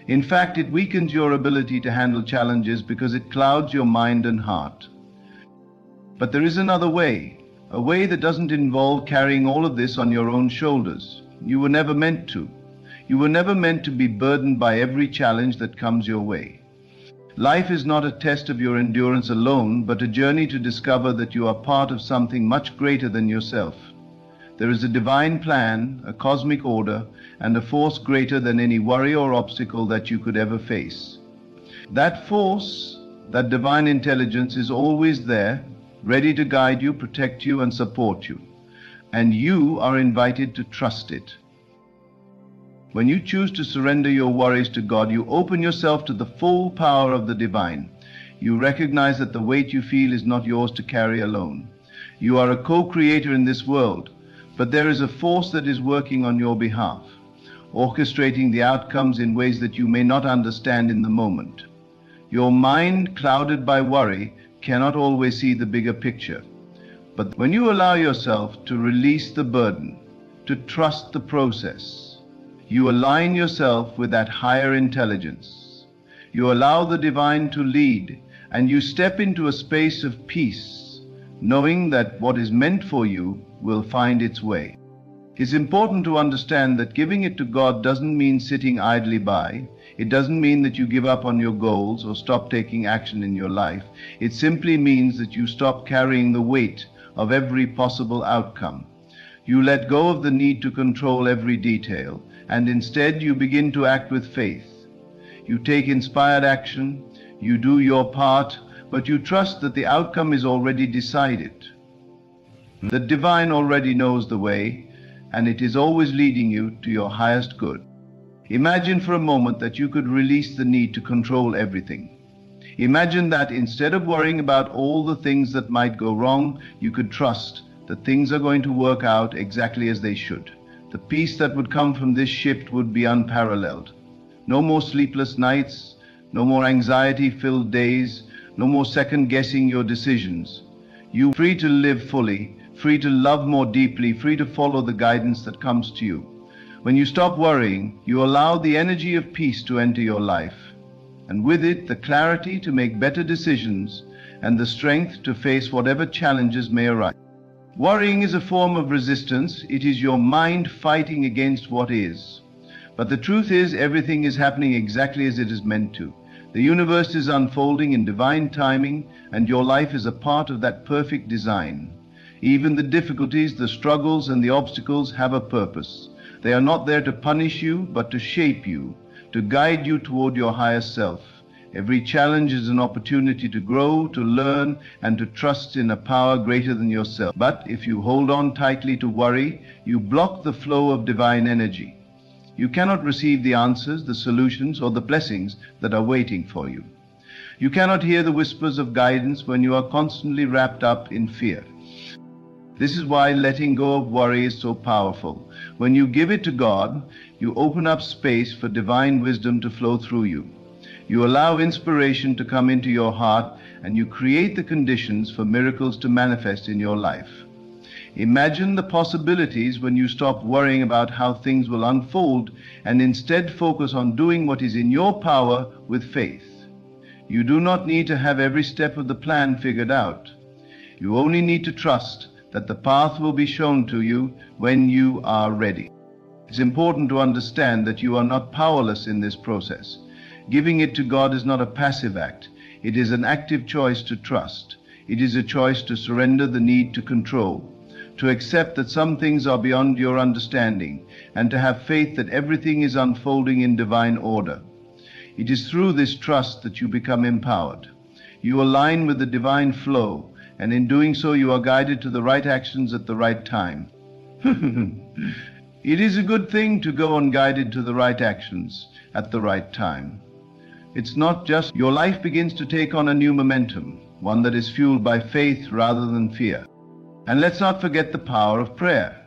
In fact, it weakens your ability to handle challenges because it clouds your mind and heart. But there is another way, a way that doesn't involve carrying all of this on your own shoulders. You were never meant to. You were never meant to be burdened by every challenge that comes your way. Life is not a test of your endurance alone, but a journey to discover that you are part of something much greater than yourself. There is a divine plan, a cosmic order, and a force greater than any worry or obstacle that you could ever face. That force, that divine intelligence, is always there, ready to guide you, protect you, and support you. And you are invited to trust it. When you choose to surrender your worries to God, you open yourself to the full power of the divine. You recognize that the weight you feel is not yours to carry alone. You are a co-creator in this world, but there is a force that is working on your behalf, orchestrating the outcomes in ways that you may not understand in the moment. Your mind, clouded by worry, cannot always see the bigger picture. But when you allow yourself to release the burden, to trust the process, you align yourself with that higher intelligence. You allow the divine to lead, and you step into a space of peace, knowing that what is meant for you will find its way. It's important to understand that giving it to God doesn't mean sitting idly by. It doesn't mean that you give up on your goals or stop taking action in your life. It simply means that you stop carrying the weight of every possible outcome. You let go of the need to control every detail, and instead you begin to act with faith. You take inspired action, you do your part, but you trust that the outcome is already decided. The divine already knows the way, and it is always leading you to your highest good. Imagine for a moment that you could release the need to control everything. Imagine that instead of worrying about all the things that might go wrong, you could trust that things are going to work out exactly as they should. The peace that would come from this shift would be unparalleled. No more sleepless nights, no more anxiety-filled days, no more second-guessing your decisions. You are free to live fully, free to love more deeply, free to follow the guidance that comes to you. When you stop worrying, you allow the energy of peace to enter your life, and with it the clarity to make better decisions and the strength to face whatever challenges may arise. Worrying is a form of resistance. It is your mind fighting against what is. But the truth is, everything is happening exactly as it is meant to. The universe is unfolding in divine timing, and your life is a part of that perfect design. Even the difficulties, the struggles, and the obstacles have a purpose. They are not there to punish you, but to shape you, to guide you toward your higher self. Every challenge is an opportunity to grow, to learn, and to trust in a power greater than yourself. But if you hold on tightly to worry, you block the flow of divine energy. You cannot receive the answers, the solutions, or the blessings that are waiting for you. You cannot hear the whispers of guidance when you are constantly wrapped up in fear. This is why letting go of worry is so powerful. When you give it to God, you open up space for divine wisdom to flow through you. You allow inspiration to come into your heart, and you create the conditions for miracles to manifest in your life. Imagine the possibilities when you stop worrying about how things will unfold and instead focus on doing what is in your power with faith. You do not need to have every step of the plan figured out. You only need to trust that the path will be shown to you when you are ready. It's important to understand that you are not powerless in this process. Giving it to God is not a passive act. It is an active choice to trust. It is a choice to surrender the need to control, to accept that some things are beyond your understanding, and to have faith that everything is unfolding in divine order. It is through this trust that you become empowered. You align with the divine flow, and in doing so you are guided to the right actions at the right time. It is a good thing to go unguided to the right actions at the right time. It's not just your life begins to take on a new momentum, one that is fueled by faith rather than fear. And let's not forget the power of prayer.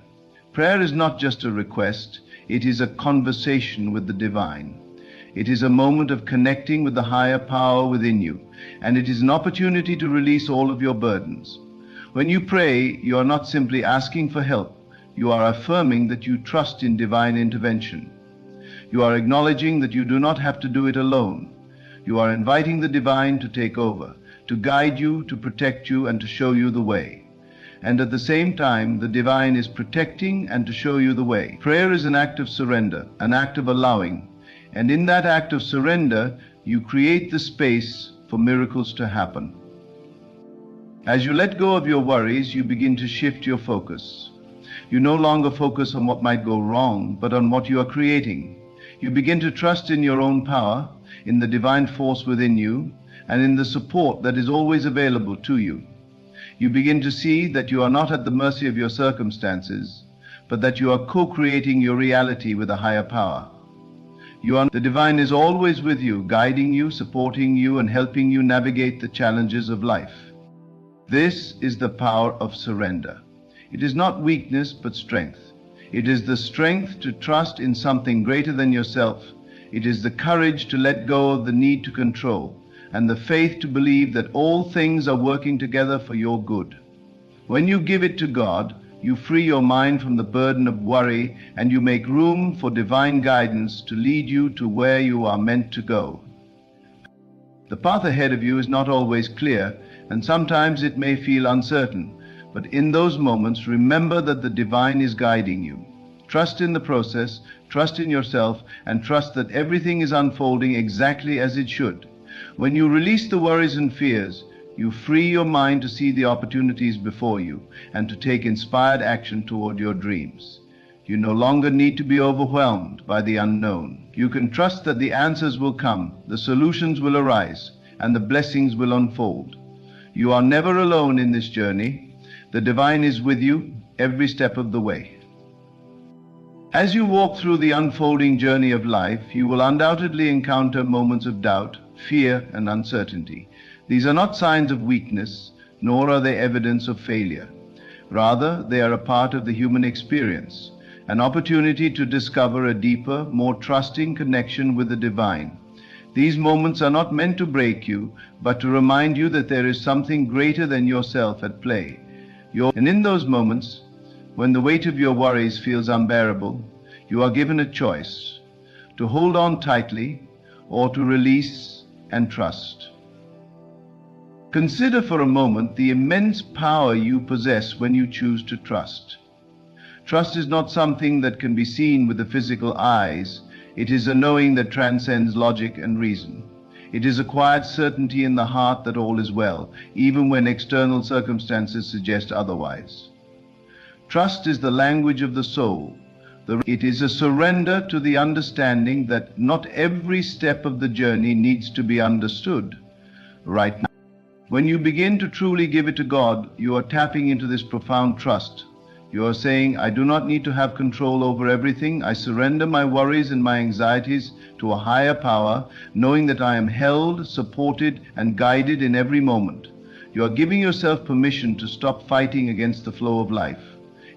Prayer is not just a request, it is a conversation with the divine. It is a moment of connecting with the higher power within you, and it is an opportunity to release all of your burdens. When you pray, you are not simply asking for help, you are affirming that you trust in divine intervention. You are acknowledging that you do not have to do it alone. You are inviting the divine to take over, to guide you, to protect you, and to show you the way. And at the same time, the divine is protecting and to show you the way. Prayer is an act of surrender, an act of allowing. And in that act of surrender, you create the space for miracles to happen. As you let go of your worries, you begin to shift your focus. You no longer focus on what might go wrong, but on what you are creating. You begin to trust in your own power, in the divine force within you, and in the support that is always available to you. You begin to see that you are not at the mercy of your circumstances, but that you are co-creating your reality with a higher power. The divine is always with you, guiding you, supporting you, and helping you navigate the challenges of life. This is the power of surrender. It is not weakness, but strength. It is the strength to trust in something greater than yourself. It is the courage to let go of the need to control, and the faith to believe that all things are working together for your good. When you give it to God, you free your mind from the burden of worry, and you make room for divine guidance to lead you to where you are meant to go. The path ahead of you is not always clear, and sometimes it may feel uncertain, but in those moments, remember that the divine is guiding you. Trust in the process, trust in yourself, and trust that everything is unfolding exactly as it should. When you release the worries and fears, you free your mind to see the opportunities before you and to take inspired action toward your dreams. You no longer need to be overwhelmed by the unknown. You can trust that the answers will come, the solutions will arise, and the blessings will unfold. You are never alone in this journey. The divine is with you every step of the way. As you walk through the unfolding journey of life, you will undoubtedly encounter moments of doubt, fear, and uncertainty. These are not signs of weakness, nor are they evidence of failure. Rather, they are a part of the human experience, an opportunity to discover a deeper, more trusting connection with the divine. These moments are not meant to break you, but to remind you that there is something greater than yourself at play. And in those moments, when the weight of your worries feels unbearable, you are given a choice to hold on tightly or to release and trust. Consider for a moment the immense power you possess when you choose to trust. Trust is not something that can be seen with the physical eyes. It is a knowing that transcends logic and reason. It is a quiet certainty in the heart that all is well, even when external circumstances suggest otherwise. Trust is the language of the soul. It is a surrender to the understanding that not every step of the journey needs to be understood right now. When you begin to truly give it to God, you are tapping into this profound trust. You are saying, I do not need to have control over everything. I surrender my worries and my anxieties to a higher power, knowing that I am held, supported, and guided in every moment. You are giving yourself permission to stop fighting against the flow of life.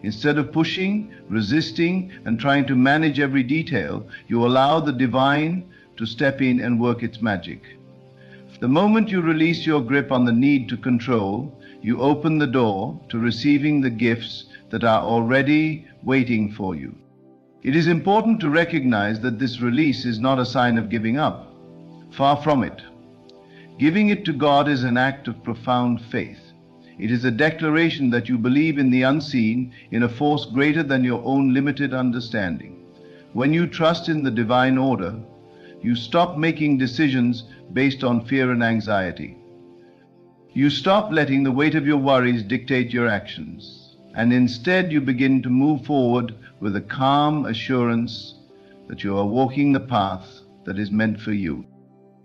Instead of pushing, resisting, and trying to manage every detail, you allow the divine to step in and work its magic. The moment you release your grip on the need to control, you open the door to receiving the gifts that are already waiting for you. It is important to recognize that this release is not a sign of giving up. Far from it. Giving it to God is an act of profound faith. It is a declaration that you believe in the unseen, in a force greater than your own limited understanding. When you trust in the divine order, you stop making decisions based on fear and anxiety. You stop letting the weight of your worries dictate your actions, and instead you begin to move forward with a calm assurance that you are walking the path that is meant for you.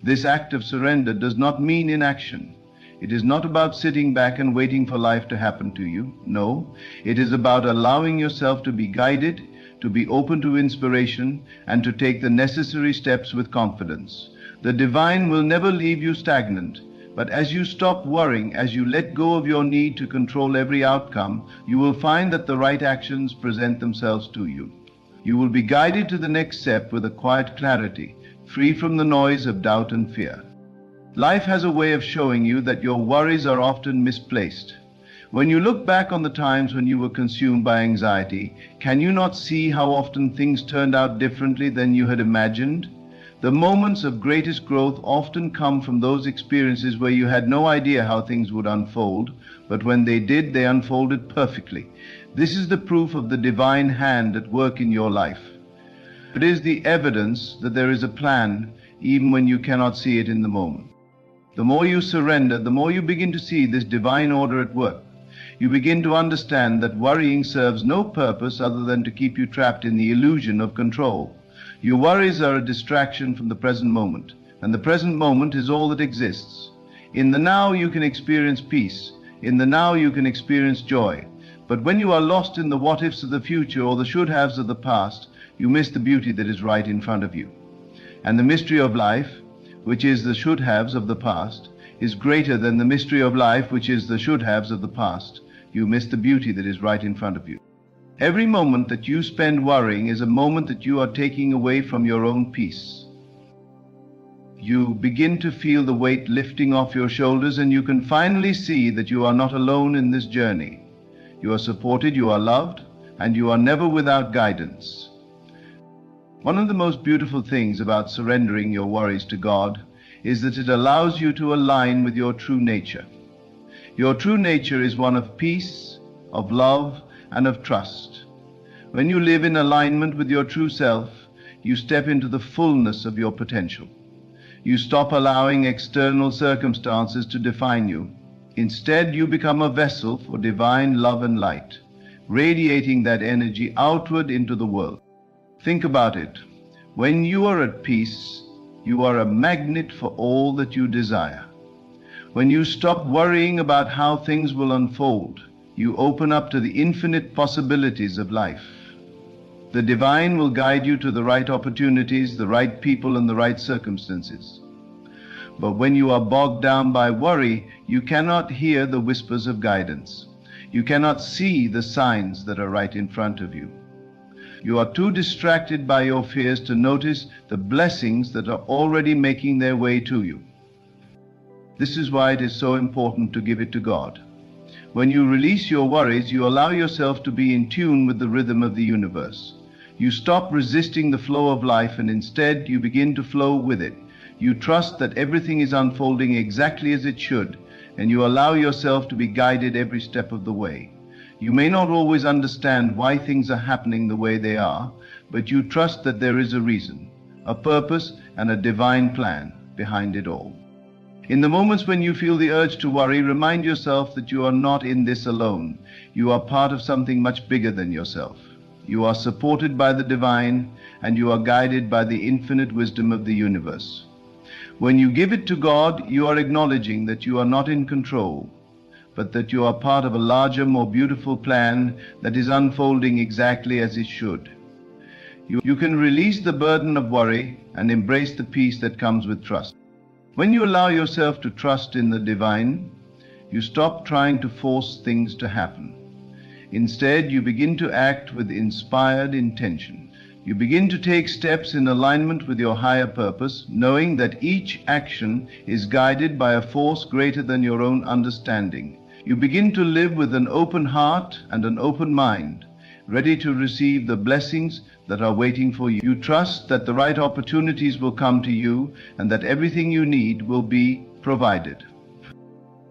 This act of surrender does not mean inaction. It is not about sitting back and waiting for life to happen to you. No, it is about allowing yourself to be guided, to be open to inspiration, and to take the necessary steps with confidence. The divine will never leave you stagnant, but as you stop worrying, as you let go of your need to control every outcome, you will find that the right actions present themselves to you. You will be guided to the next step with a quiet clarity, free from the noise of doubt and fear. Life has a way of showing you that your worries are often misplaced. When you look back on the times when you were consumed by anxiety, can you not see how often things turned out differently than you had imagined? The moments of greatest growth often come from those experiences where you had no idea how things would unfold, but when they did, they unfolded perfectly. This is the proof of the divine hand at work in your life. It is the evidence that there is a plan, even when you cannot see it in the moment. The more you surrender, the more you begin to see this divine order at work. You begin to understand that worrying serves no purpose other than to keep you trapped in the illusion of control. Your worries are a distraction from the present moment, and the present moment is all that exists. In the now you can experience peace. In the now you can experience joy. But when you are lost in the what-ifs of the future or the should-haves of the past, you miss the beauty that is right in front of you. And the mystery of life, which is the should-haves of the past, is greater than the mystery of life, which is the should-haves of the past. You miss the beauty that is right in front of you. Every moment that you spend worrying is a moment that you are taking away from your own peace. You begin to feel the weight lifting off your shoulders, and you can finally see that you are not alone in this journey. You are supported, you are loved, and you are never without guidance. One of the most beautiful things about surrendering your worries to God is that it allows you to align with your true nature. Your true nature is one of peace, of love, and of trust. When you live in alignment with your true self, you step into the fullness of your potential. You stop allowing external circumstances to define you. Instead, you become a vessel for divine love and light, radiating that energy outward into the world. Think about it. When you are at peace, you are a magnet for all that you desire. When you stop worrying about how things will unfold, you open up to the infinite possibilities of life. The divine will guide you to the right opportunities, the right people, and the right circumstances. But when you are bogged down by worry, you cannot hear the whispers of guidance. You cannot see the signs that are right in front of you. You are too distracted by your fears to notice the blessings that are already making their way to you. This is why it is so important to give it to God. When you release your worries, you allow yourself to be in tune with the rhythm of the universe. You stop resisting the flow of life, and instead you begin to flow with it. You trust that everything is unfolding exactly as it should, and you allow yourself to be guided every step of the way. You may not always understand why things are happening the way they are, but you trust that there is a reason, a purpose, and a divine plan. behind it all. In the moments when you feel the urge to worry, remind yourself that you are not in this alone. You are part of something much bigger than yourself. You are supported by the divine, and you are guided by the infinite wisdom of the universe. When you give it to God, you are acknowledging that you are not in control, but that you are part of a larger, more beautiful plan that is unfolding exactly as it should. You can release the burden of worry and embrace the peace that comes with trust. When you allow yourself to trust in the divine, you stop trying to force things to happen. Instead, you begin to act with inspired intention. You begin to take steps in alignment with your higher purpose, knowing that each action is guided by a force greater than your own understanding. You begin to live with an open heart and an open mind, ready to receive the blessings that are waiting for you. You trust that the right opportunities will come to you and that everything you need will be provided.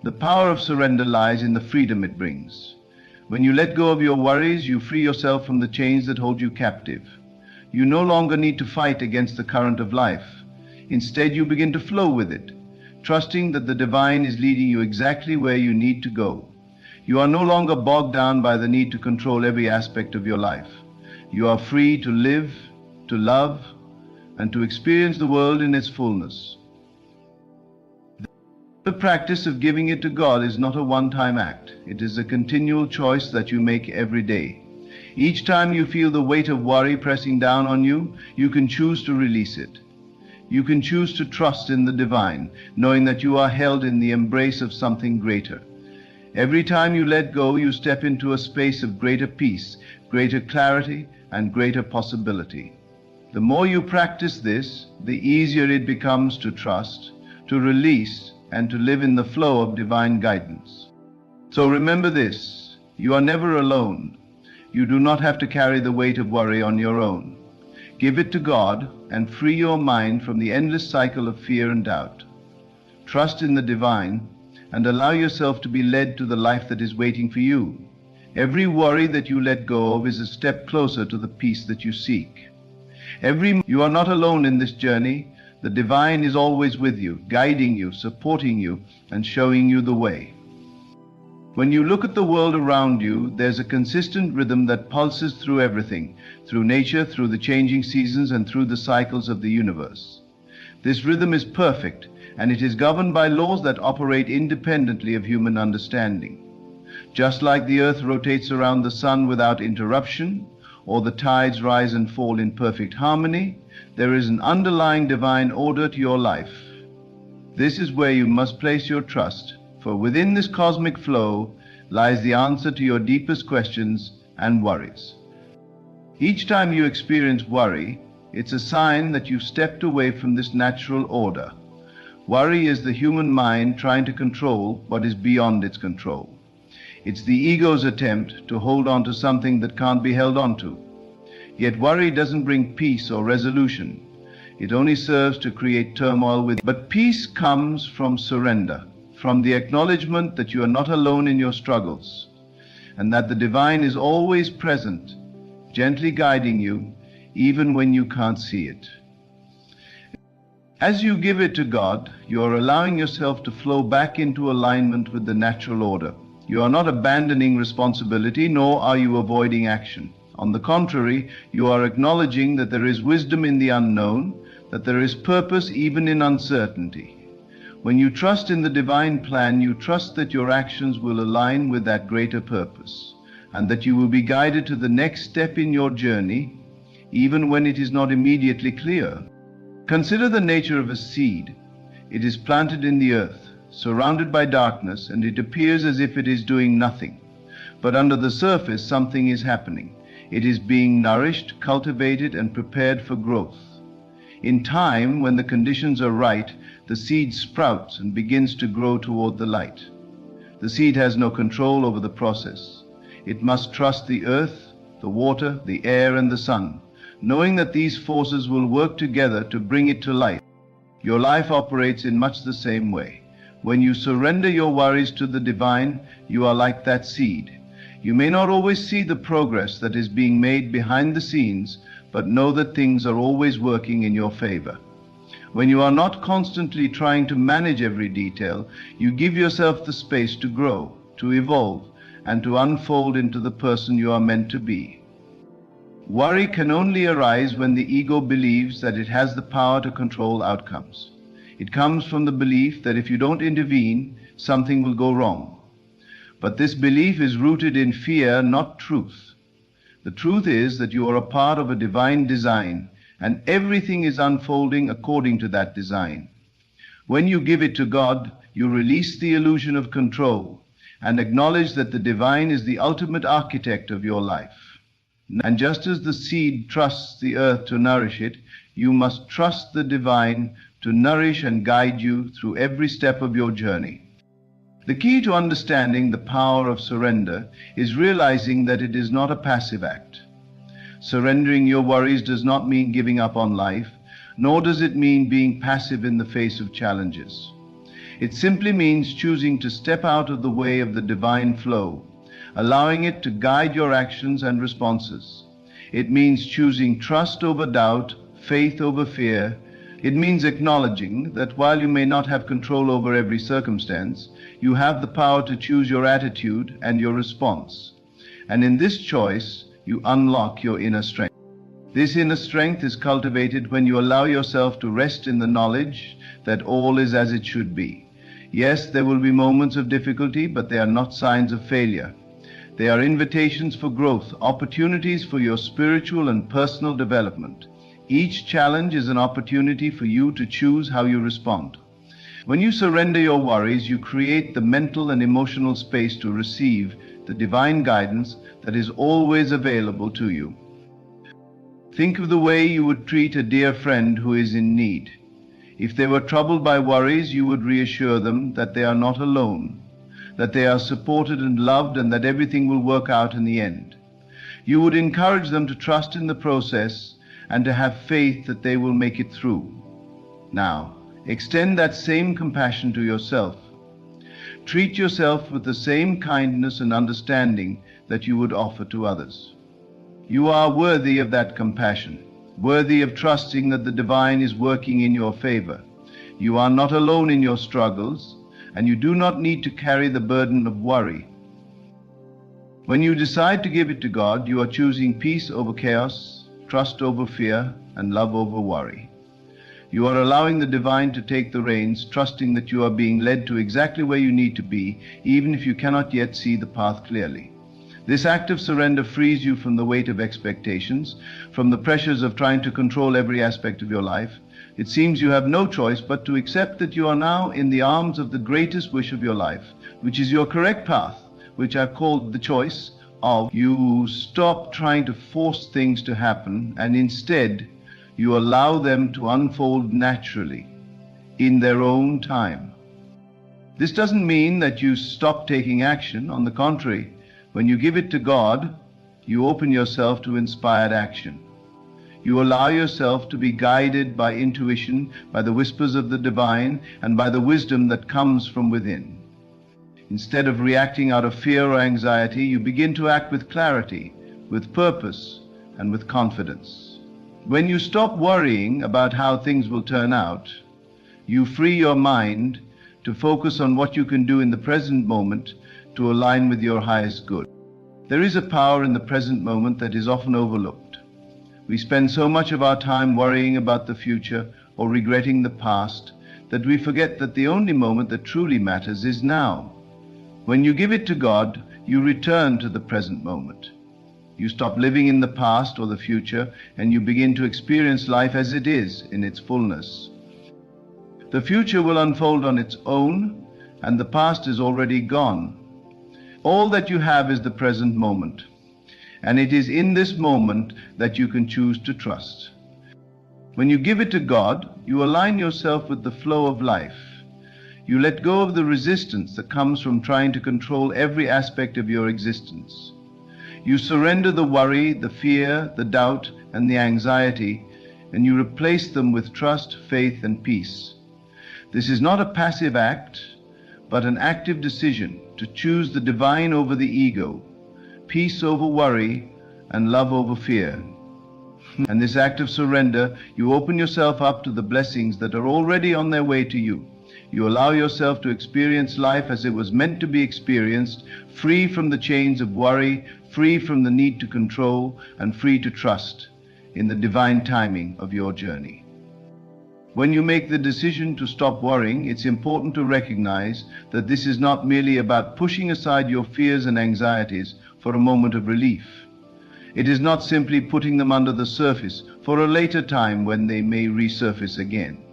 The power of surrender lies in the freedom it brings. When you let go of your worries, you free yourself from the chains that hold you captive. You no longer need to fight against the current of life. Instead, you begin to flow with it, trusting that the divine is leading you exactly where you need to go. You are no longer bogged down by the need to control every aspect of your life. You are free to live, to love, and to experience the world in its fullness. The practice of giving it to God is not a one-time act. It is a continual choice that you make every day. Each time you feel the weight of worry pressing down on you, you can choose to release it. You can choose to trust in the divine, knowing that you are held in the embrace of something greater. Every time you let go, you step into a space of greater peace, greater clarity, and greater possibility. The more you practice this, the easier it becomes to trust, to release, and to live in the flow of divine guidance. So remember this: you are never alone. You do not have to carry the weight of worry on your own. Give it to God and free your mind from the endless cycle of fear and doubt. Trust in the divine and allow yourself to be led to the life that is waiting for you. Every worry that you let go of is a step closer to the peace that you seek. You are not alone in this journey. The divine is always with you, guiding you, supporting you, and showing you the way. When you look at the world around you, there's a consistent rhythm that pulses through everything, through nature, through the changing seasons, and through the cycles of the universe. This rhythm is perfect, and it is governed by laws that operate independently of human understanding. Just like the earth rotates around the sun without interruption, or the tides rise and fall in perfect harmony, there is an underlying divine order to your life. This is where you must place your trust, for within this cosmic flow lies the answer to your deepest questions and worries. Each time you experience worry, it's a sign that you've stepped away from this natural order. Worry is the human mind trying to control what is beyond its control. It's the ego's attempt to hold on to something that can't be held on to. Yet worry doesn't bring peace or resolution. It only serves to create turmoil within. But peace comes from surrender, from the acknowledgement that you are not alone in your struggles, and that the divine is always present, gently guiding you, even when you can't see it. As you give it to God, you are allowing yourself to flow back into alignment with the natural order. You are not abandoning responsibility, nor are you avoiding action. On the contrary, you are acknowledging that there is wisdom in the unknown, that there is purpose even in uncertainty. When you trust in the divine plan, you trust that your actions will align with that greater purpose, and that you will be guided to the next step in your journey, even when it is not immediately clear. Consider the nature of a seed. It is planted in the earth, surrounded by darkness, and it appears as if it is doing nothing. But under the surface, something is happening. It is being nourished, cultivated, and prepared for growth. In time, when the conditions are right, the seed sprouts and begins to grow toward the light. The seed has no control over the process. It must trust the earth, the water, the air, and the sun, knowing that these forces will work together to bring it to life. Your life operates in much the same way. When you surrender your worries to the divine, you are like that seed. You may not always see the progress that is being made behind the scenes, but know that things are always working in your favor. When you are not constantly trying to manage every detail, you give yourself the space to grow, to evolve, and to unfold into the person you are meant to be. Worry can only arise when the ego believes that it has the power to control outcomes. It comes from the belief that if you don't intervene, something will go wrong. But this belief is rooted in fear, not truth. The truth is that you are a part of a divine design, and everything is unfolding according to that design. When you give it to God, you release the illusion of control and acknowledge that the divine is the ultimate architect of your life. And just as the seed trusts the earth to nourish it, you must trust the divine to nourish and guide you through every step of your journey. The key to understanding the power of surrender is realizing that it is not a passive act. Surrendering your worries does not mean giving up on life, nor does it mean being passive in the face of challenges. It simply means choosing to step out of the way of the divine flow, allowing it to guide your actions and responses. It means choosing trust over doubt, faith over fear. It means acknowledging that while you may not have control over every circumstance, you have the power to choose your attitude and your response. And in this choice, you unlock your inner strength. This inner strength is cultivated when you allow yourself to rest in the knowledge that all is as it should be. Yes, there will be moments of difficulty, but they are not signs of failure. They are invitations for growth, opportunities for your spiritual and personal development. Each challenge is an opportunity for you to choose how you respond. When you surrender your worries, you create the mental and emotional space to receive the divine guidance that is always available to you. Think of the way you would treat a dear friend who is in need. If they were troubled by worries, you would reassure them that they are not alone, that they are supported and loved, and that everything will work out in the end. You would encourage them to trust in the process and to have faith that they will make it through. Now, extend that same compassion to yourself. Treat yourself with the same kindness and understanding that you would offer to others. You are worthy of that compassion, worthy of trusting that the divine is working in your favor. You are not alone in your struggles, and you do not need to carry the burden of worry. When you decide to give it to God, you are choosing peace over chaos, trust over fear, and love over worry. You are allowing the divine to take the reins, trusting that you are being led to exactly where you need to be, even if you cannot yet see the path clearly. This act of surrender frees you from the weight of expectations, from the pressures of trying to control every aspect of your life. It seems you have no choice but to accept that you are now in the arms of the greatest wish of your life, which is your correct path, which I've called the choice of. You stop trying to force things to happen, and instead you allow them to unfold naturally, in their own time. This doesn't mean that you stop taking action. On the contrary, when you give it to God, you open yourself to inspired action. You allow yourself to be guided by intuition, by the whispers of the divine, and by the wisdom that comes from within. Instead of reacting out of fear or anxiety, you begin to act with clarity, with purpose, and with confidence. When you stop worrying about how things will turn out, you free your mind to focus on what you can do in the present moment to align with your highest good. There is a power in the present moment that is often overlooked. We spend so much of our time worrying about the future or regretting the past that we forget that the only moment that truly matters is now. When you give it to God, you return to the present moment. You stop living in the past or the future, and you begin to experience life as it is in its fullness. The future will unfold on its own, and the past is already gone. All that you have is the present moment, and it is in this moment that you can choose to trust. When you give it to God, you align yourself with the flow of life. You let go of the resistance that comes from trying to control every aspect of your existence. You surrender the worry, the fear, the doubt, and the anxiety, and you replace them with trust, faith, and peace. This is not a passive act, but an active decision to choose the divine over the ego, peace over worry, and love over fear. And this act of surrender, you open yourself up to the blessings that are already on their way to you. You allow yourself to experience life as it was meant to be experienced, free from the chains of worry, free from the need to control, and free to trust in the divine timing of your journey. When you make the decision to stop worrying, it's important to recognize that this is not merely about pushing aside your fears and anxieties for a moment of relief. It is not simply putting them under the surface for a later time when they may resurface again.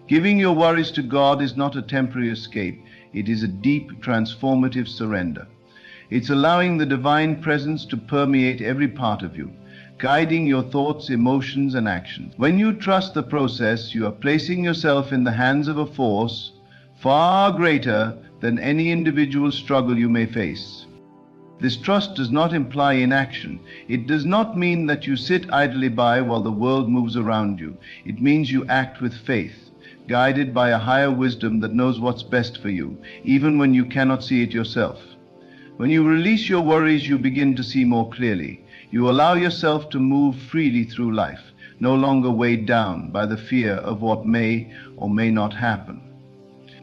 Giving your worries to God is not a temporary escape. It is a deep, transformative surrender. It's allowing the divine presence to permeate every part of you, guiding your thoughts, emotions, and actions. When you trust the process, you are placing yourself in the hands of a force far greater than any individual struggle you may face. This trust does not imply inaction. It does not mean that you sit idly by while the world moves around you. It means you act with faith, guided by a higher wisdom that knows what's best for you, even when you cannot see it yourself. When you release your worries, you begin to see more clearly. You allow yourself to move freely through life, no longer weighed down by the fear of what may or may not happen.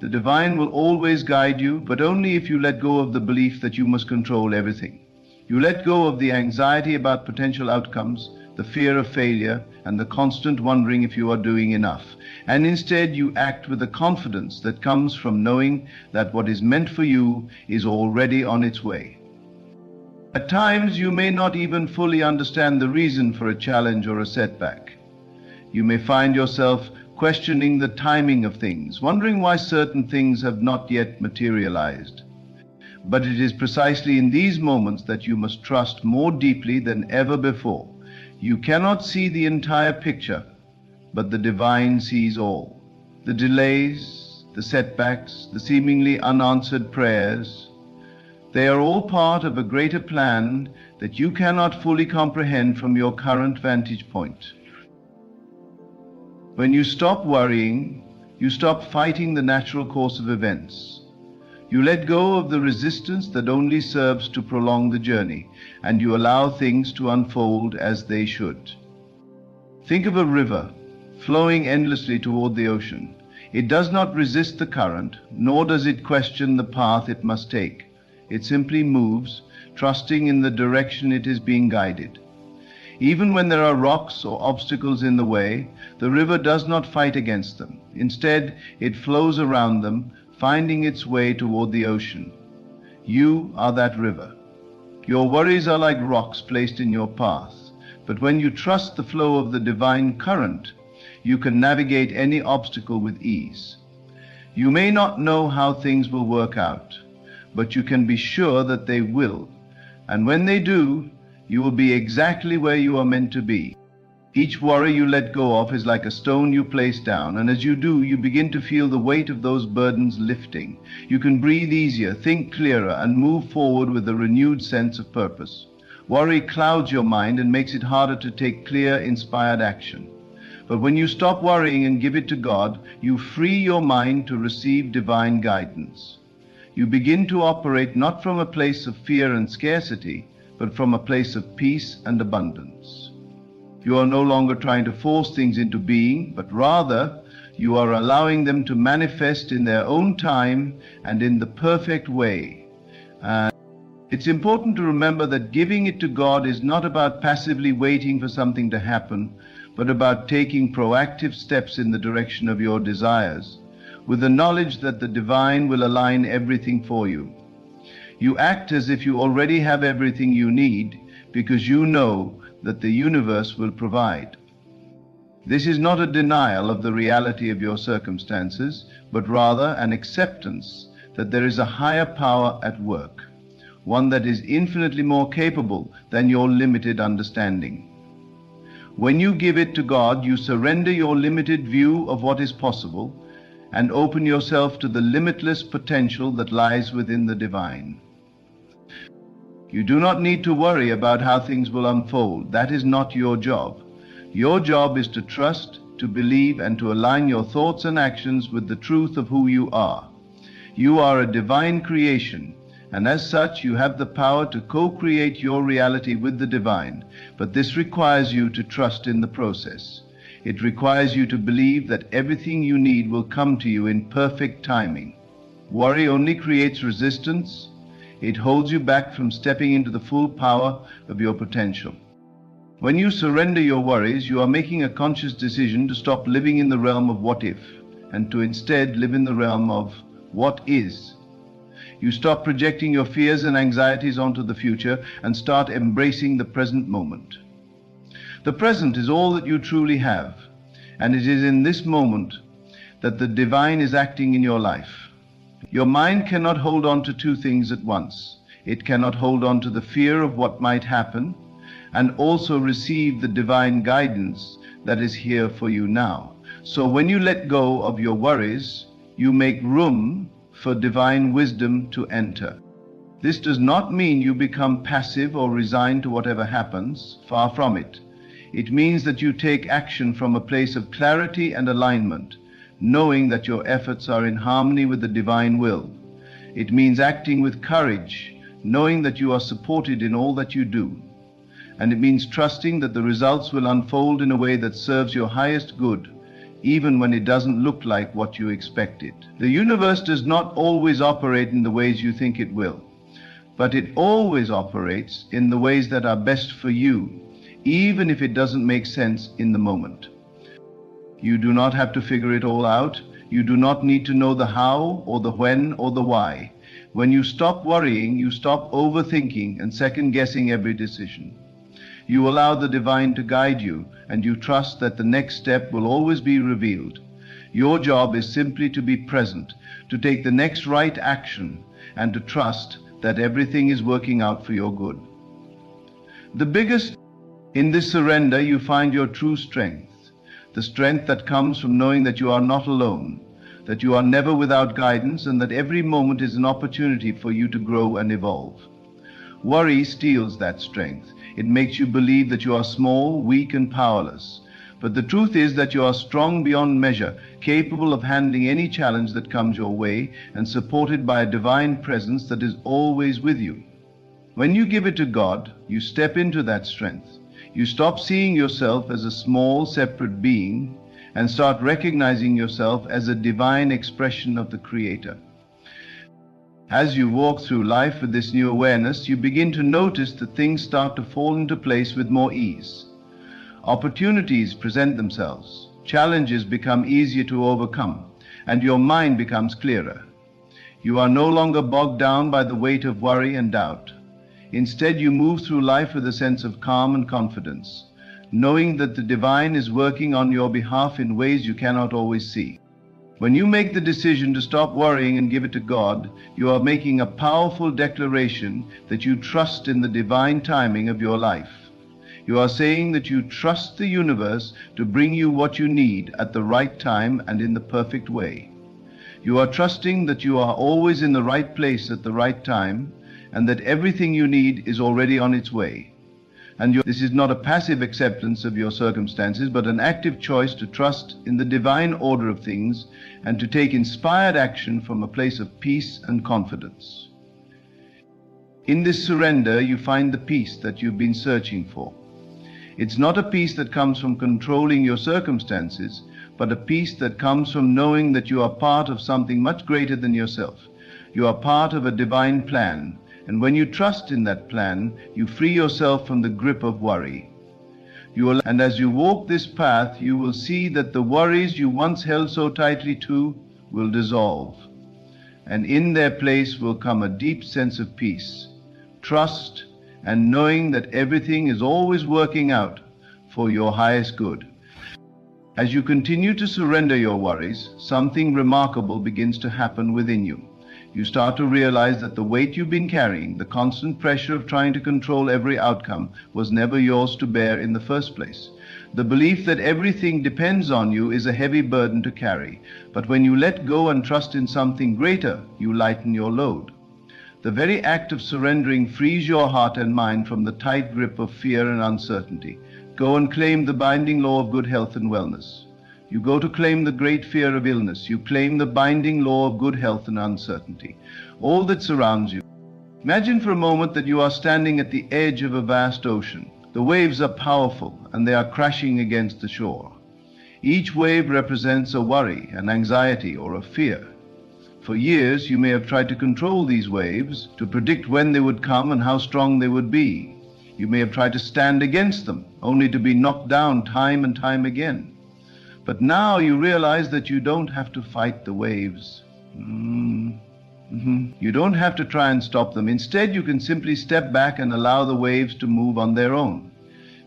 The divine will always guide you, but only if you let go of the belief that you must control everything. You let go of the anxiety about potential outcomes, the fear of failure, and the constant wondering if you are doing enough. And instead you act with the confidence that comes from knowing that what is meant for you is already on its way. At times you may not even fully understand the reason for a challenge or a setback. You may find yourself questioning the timing of things, wondering why certain things have not yet materialized. But it is precisely in these moments that you must trust more deeply than ever before. You cannot see the entire picture, but the divine sees all. The delays, the setbacks, the seemingly unanswered prayers, they are all part of a greater plan that you cannot fully comprehend from your current vantage point. When you stop worrying, you stop fighting the natural course of events. You let go of the resistance that only serves to prolong the journey, and you allow things to unfold as they should. Think of a river flowing endlessly toward the ocean. It does not resist the current, nor does it question the path it must take. It simply moves, trusting in the direction it is being guided. Even when there are rocks or obstacles in the way, the river does not fight against them. Instead, it flows around them, finding its way toward the ocean. You are that river. Your worries are like rocks placed in your path, but when you trust the flow of the divine current, you can navigate any obstacle with ease. You may not know how things will work out, but you can be sure that they will. And when they do, you will be exactly where you are meant to be. Each worry you let go of is like a stone you place down, and as you do, you begin to feel the weight of those burdens lifting. You can breathe easier, think clearer, and move forward with a renewed sense of purpose. Worry clouds your mind and makes it harder to take clear, inspired action. But when you stop worrying and give it to God, you free your mind to receive divine guidance. You begin to operate not from a place of fear and scarcity, but from a place of peace and abundance. You are no longer trying to force things into being, but rather you are allowing them to manifest in their own time and in the perfect way. And it's important to remember that giving it to God is not about passively waiting for something to happen, but about taking proactive steps in the direction of your desires, with the knowledge that the divine will align everything for you. You act as if you already have everything you need because you know that the universe will provide. This is not a denial of the reality of your circumstances, but rather an acceptance that there is a higher power at work, one that is infinitely more capable than your limited understanding. When you give it to God, you surrender your limited view of what is possible and open yourself to the limitless potential that lies within the divine. You do not need to worry about how things will unfold. That is not your job. Your job is to trust, to believe, and to align your thoughts and actions with the truth of who you are. You are a divine creation, and as such you have the power to co-create your reality with the divine, but this requires you to trust in the process. It requires you to believe that everything you need will come to you in perfect timing. Worry only creates resistance. It holds you back from stepping into the full power of your potential. When you surrender your worries, you are making a conscious decision to stop living in the realm of what if, and to instead live in the realm of what is. You stop projecting your fears and anxieties onto the future and start embracing the present moment. The present is all that you truly have, and it is in this moment that the divine is acting in your life. Your mind cannot hold on to two things at once. It cannot hold on to the fear of what might happen and also receive the divine guidance that is here for you now. So when you let go of your worries, you make room for divine wisdom to enter. This does not mean you become passive or resigned to whatever happens. Far from it. It means that you take action from a place of clarity and alignment, knowing that your efforts are in harmony with the divine will. It means acting with courage, knowing that you are supported in all that you do. And it means trusting that the results will unfold in a way that serves your highest good, even when it doesn't look like what you expected. The universe does not always operate in the ways you think it will, but it always operates in the ways that are best for you, even if it doesn't make sense in the moment. You do not have to figure it all out. You do not need to know the how or the when or the why. When you stop worrying, you stop overthinking and second-guessing every decision. You allow the divine to guide you, and you trust that the next step will always be revealed. Your job is simply to be present, to take the next right action, and to trust that everything is working out for your good. In this surrender, you find your true strength, the strength that comes from knowing that you are not alone, that you are never without guidance, and that every moment is an opportunity for you to grow and evolve. Worry steals that strength. It makes you believe that you are small, weak, and powerless. But the truth is that you are strong beyond measure, capable of handling any challenge that comes your way, and supported by a divine presence that is always with you. When you give it to God, you step into that strength. You stop seeing yourself as a small, separate being, and start recognizing yourself as a divine expression of the Creator. As you walk through life with this new awareness, you begin to notice that things start to fall into place with more ease. Opportunities present themselves, challenges become easier to overcome, and your mind becomes clearer. You are no longer bogged down by the weight of worry and doubt. Instead, you move through life with a sense of calm and confidence, knowing that the divine is working on your behalf in ways you cannot always see. When you make the decision to stop worrying and give it to God, you are making a powerful declaration that you trust in the divine timing of your life. You are saying that you trust the universe to bring you what you need at the right time and in the perfect way. You are trusting that you are always in the right place at the right time, and that everything you need is already on its way. This is not a passive acceptance of your circumstances, but an active choice to trust in the divine order of things and to take inspired action from a place of peace and confidence. In this surrender, you find the peace that you've been searching for. It's not a peace that comes from controlling your circumstances, but a peace that comes from knowing that you are part of something much greater than yourself. You are part of a divine plan. And when you trust in that plan, you free yourself from the grip of worry. And as you walk this path, you will see that the worries you once held so tightly to will dissolve. And in their place will come a deep sense of peace, trust, and knowing that everything is always working out for your highest good. As you continue to surrender your worries, something remarkable begins to happen within you. You start to realize that the weight you've been carrying, the constant pressure of trying to control every outcome, was never yours to bear in the first place. The belief that everything depends on you is a heavy burden to carry, but when you let go and trust in something greater, you lighten your load. The very act of surrendering frees your heart and mind from the tight grip of fear and uncertainty. Go and claim the binding law of good health and wellness. You go to claim the great fear of illness. You claim the binding law of good health and uncertainty. All that surrounds you, Imagine for a moment that you are standing at the edge of a vast ocean. The waves are powerful and they are crashing against the shore. Each wave represents a worry, an anxiety, or a fear. For years, you may have tried to control these waves, to predict when they would come and how strong they would be. You may have tried to stand against them, only to be knocked down time and time again. But now you realize that you don't have to fight the waves. You don't have to try and stop them. Instead, you can simply step back and allow the waves to move on their own.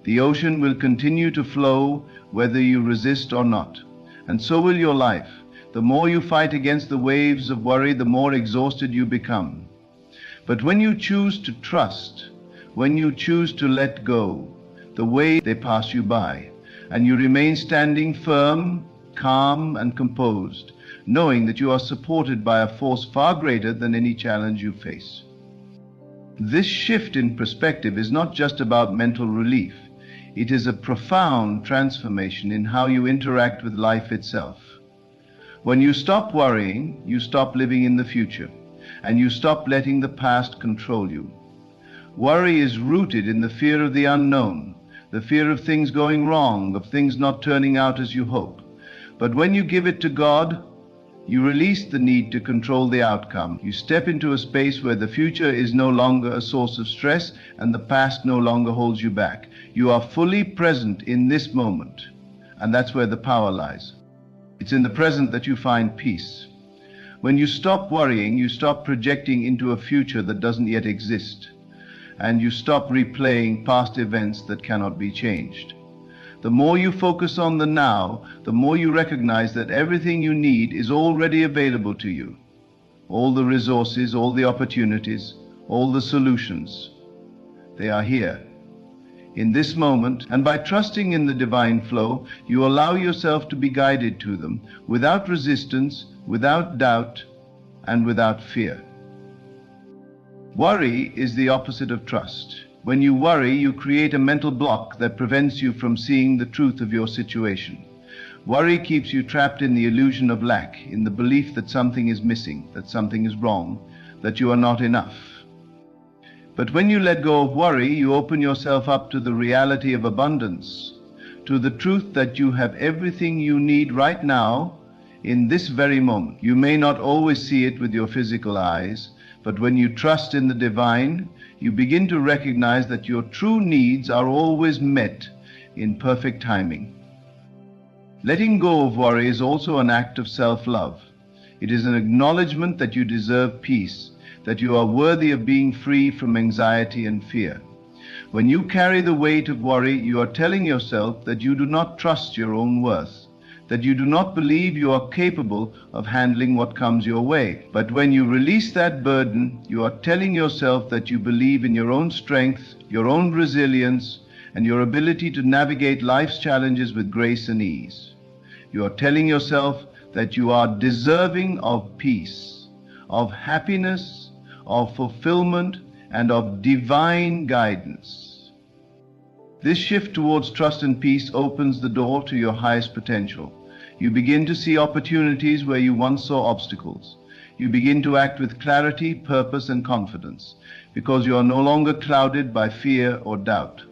The ocean will continue to flow whether you resist or not. And so will your life. The more you fight against the waves of worry, the more exhausted you become. But when you choose to trust, when you choose to let go, the waves, they pass you by, and you remain standing firm, calm, and composed, knowing that you are supported by a force far greater than any challenge you face. This shift in perspective is not just about mental relief. It is a profound transformation in how you interact with life itself. When you stop worrying, you stop living in the future, and you stop letting the past control you. Worry is rooted in the fear of the unknown, the fear of things going wrong, of things not turning out as you hope. But when you give it to God, you release the need to control the outcome. You step into a space where the future is no longer a source of stress and the past no longer holds you back. You are fully present in this moment, and that's where the power lies. It's in the present that you find peace. When you stop worrying, you stop projecting into a future that doesn't yet exist, and you stop replaying past events that cannot be changed. The more you focus on the now, the more you recognize that everything you need is already available to you. All the resources, all the opportunities, all the solutions, they are here, in this moment, and by trusting in the divine flow, you allow yourself to be guided to them, without resistance, without doubt, and without fear. Worry is the opposite of trust. When you worry, you create a mental block that prevents you from seeing the truth of your situation. Worry keeps you trapped in the illusion of lack, in the belief that something is missing, that something is wrong, that you are not enough. But when you let go of worry, you open yourself up to the reality of abundance, to the truth that you have everything you need right now, in this very moment. You may not always see it with your physical eyes, but when you trust in the divine, you begin to recognize that your true needs are always met in perfect timing. Letting go of worry is also an act of self-love. It is an acknowledgement that you deserve peace, that you are worthy of being free from anxiety and fear. When you carry the weight of worry, you are telling yourself that you do not trust your own worth, that you do not believe you are capable of handling what comes your way. But when you release that burden, you are telling yourself that you believe in your own strength, your own resilience, and your ability to navigate life's challenges with grace and ease. You are telling yourself that you are deserving of peace, of happiness, of fulfillment, and of divine guidance. This shift towards trust and peace opens the door to your highest potential. You begin to see opportunities where you once saw obstacles. You begin to act with clarity, purpose, and confidence, because you are no longer clouded by fear or doubt.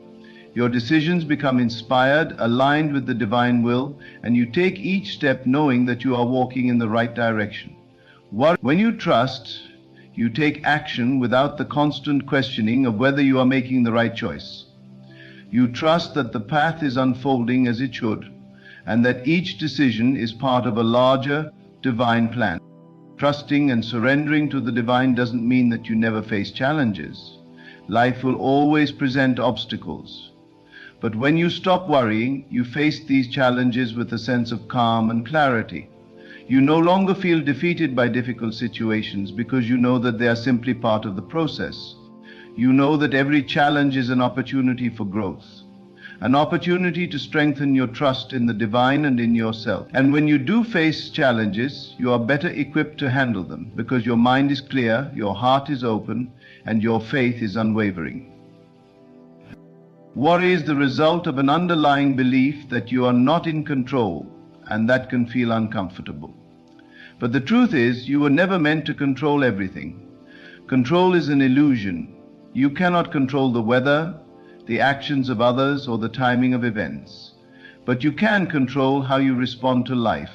Your decisions become inspired, aligned with the divine will, and you take each step knowing that you are walking in the right direction. When you trust, you take action without the constant questioning of whether you are making the right choice. You trust that the path is unfolding as it should, and that each decision is part of a larger divine plan. Trusting and surrendering to the divine doesn't mean that you never face challenges. Life will always present obstacles. But when you stop worrying, you face these challenges with a sense of calm and clarity. You no longer feel defeated by difficult situations because you know that they are simply part of the process. You know that every challenge is an opportunity for growth, an opportunity to strengthen your trust in the divine and in yourself. And when you do face challenges, you are better equipped to handle them because your mind is clear, your heart is open, and your faith is unwavering. Worry is the result of an underlying belief that you are not in control, and that can feel uncomfortable. But the truth is, you were never meant to control everything. Control is an illusion. You cannot control the weather, the actions of others, or the timing of events. But you can control how you respond to life.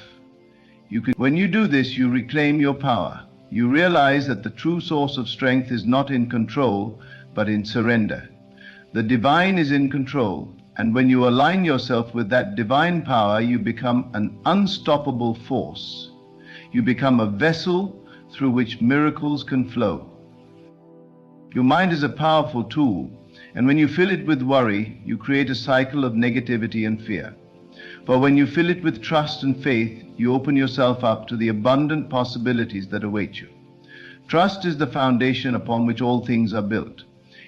When you do this, you reclaim your power. You realize that the true source of strength is not in control, but in surrender. The divine is in control, and when you align yourself with that divine power, you become an unstoppable force. You become a vessel through which miracles can flow. Your mind is a powerful tool, and when you fill it with worry, you create a cycle of negativity and fear. But when you fill it with trust and faith, you open yourself up to the abundant possibilities that await you. Trust is the foundation upon which all things are built.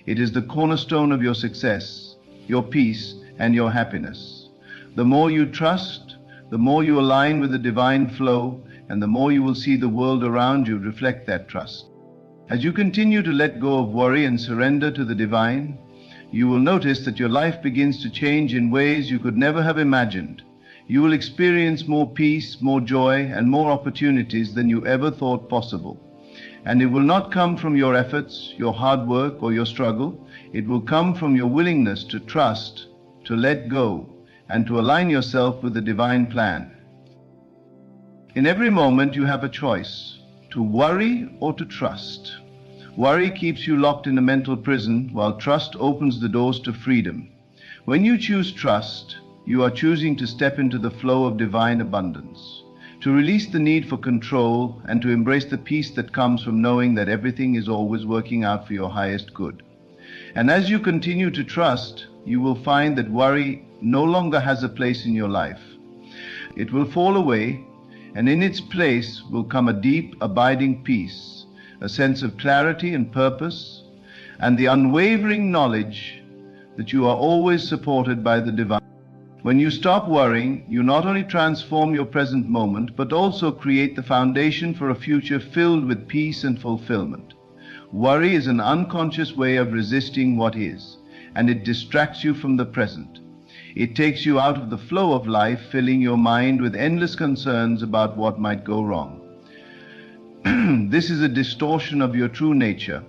It is the cornerstone of your success, your peace, and your happiness. The more you trust, the more you align with the divine flow, and the more you will see the world around you reflect that trust. As you continue to let go of worry and surrender to the divine, you will notice that your life begins to change in ways you could never have imagined. You will experience more peace, more joy, and more opportunities than you ever thought possible. And it will not come from your efforts, your hard work, or your struggle. It will come from your willingness to trust, to let go, and to align yourself with the divine plan. In every moment you have a choice, to worry or to trust. Worry keeps you locked in a mental prison, while trust opens the doors to freedom. When you choose trust, you are choosing to step into the flow of divine abundance, to release the need for control, and to embrace the peace that comes from knowing that everything is always working out for your highest good. And as you continue to trust, you will find that worry no longer has a place in your life. It will fall away, and in its place will come a deep, abiding peace, a sense of clarity and purpose, and the unwavering knowledge that you are always supported by the divine. When you stop worrying, you not only transform your present moment, but also create the foundation for a future filled with peace and fulfillment. Worry is an unconscious way of resisting what is, and it distracts you from the present. It takes you out of the flow of life, filling your mind with endless concerns about what might go wrong. This is a distortion of your true nature.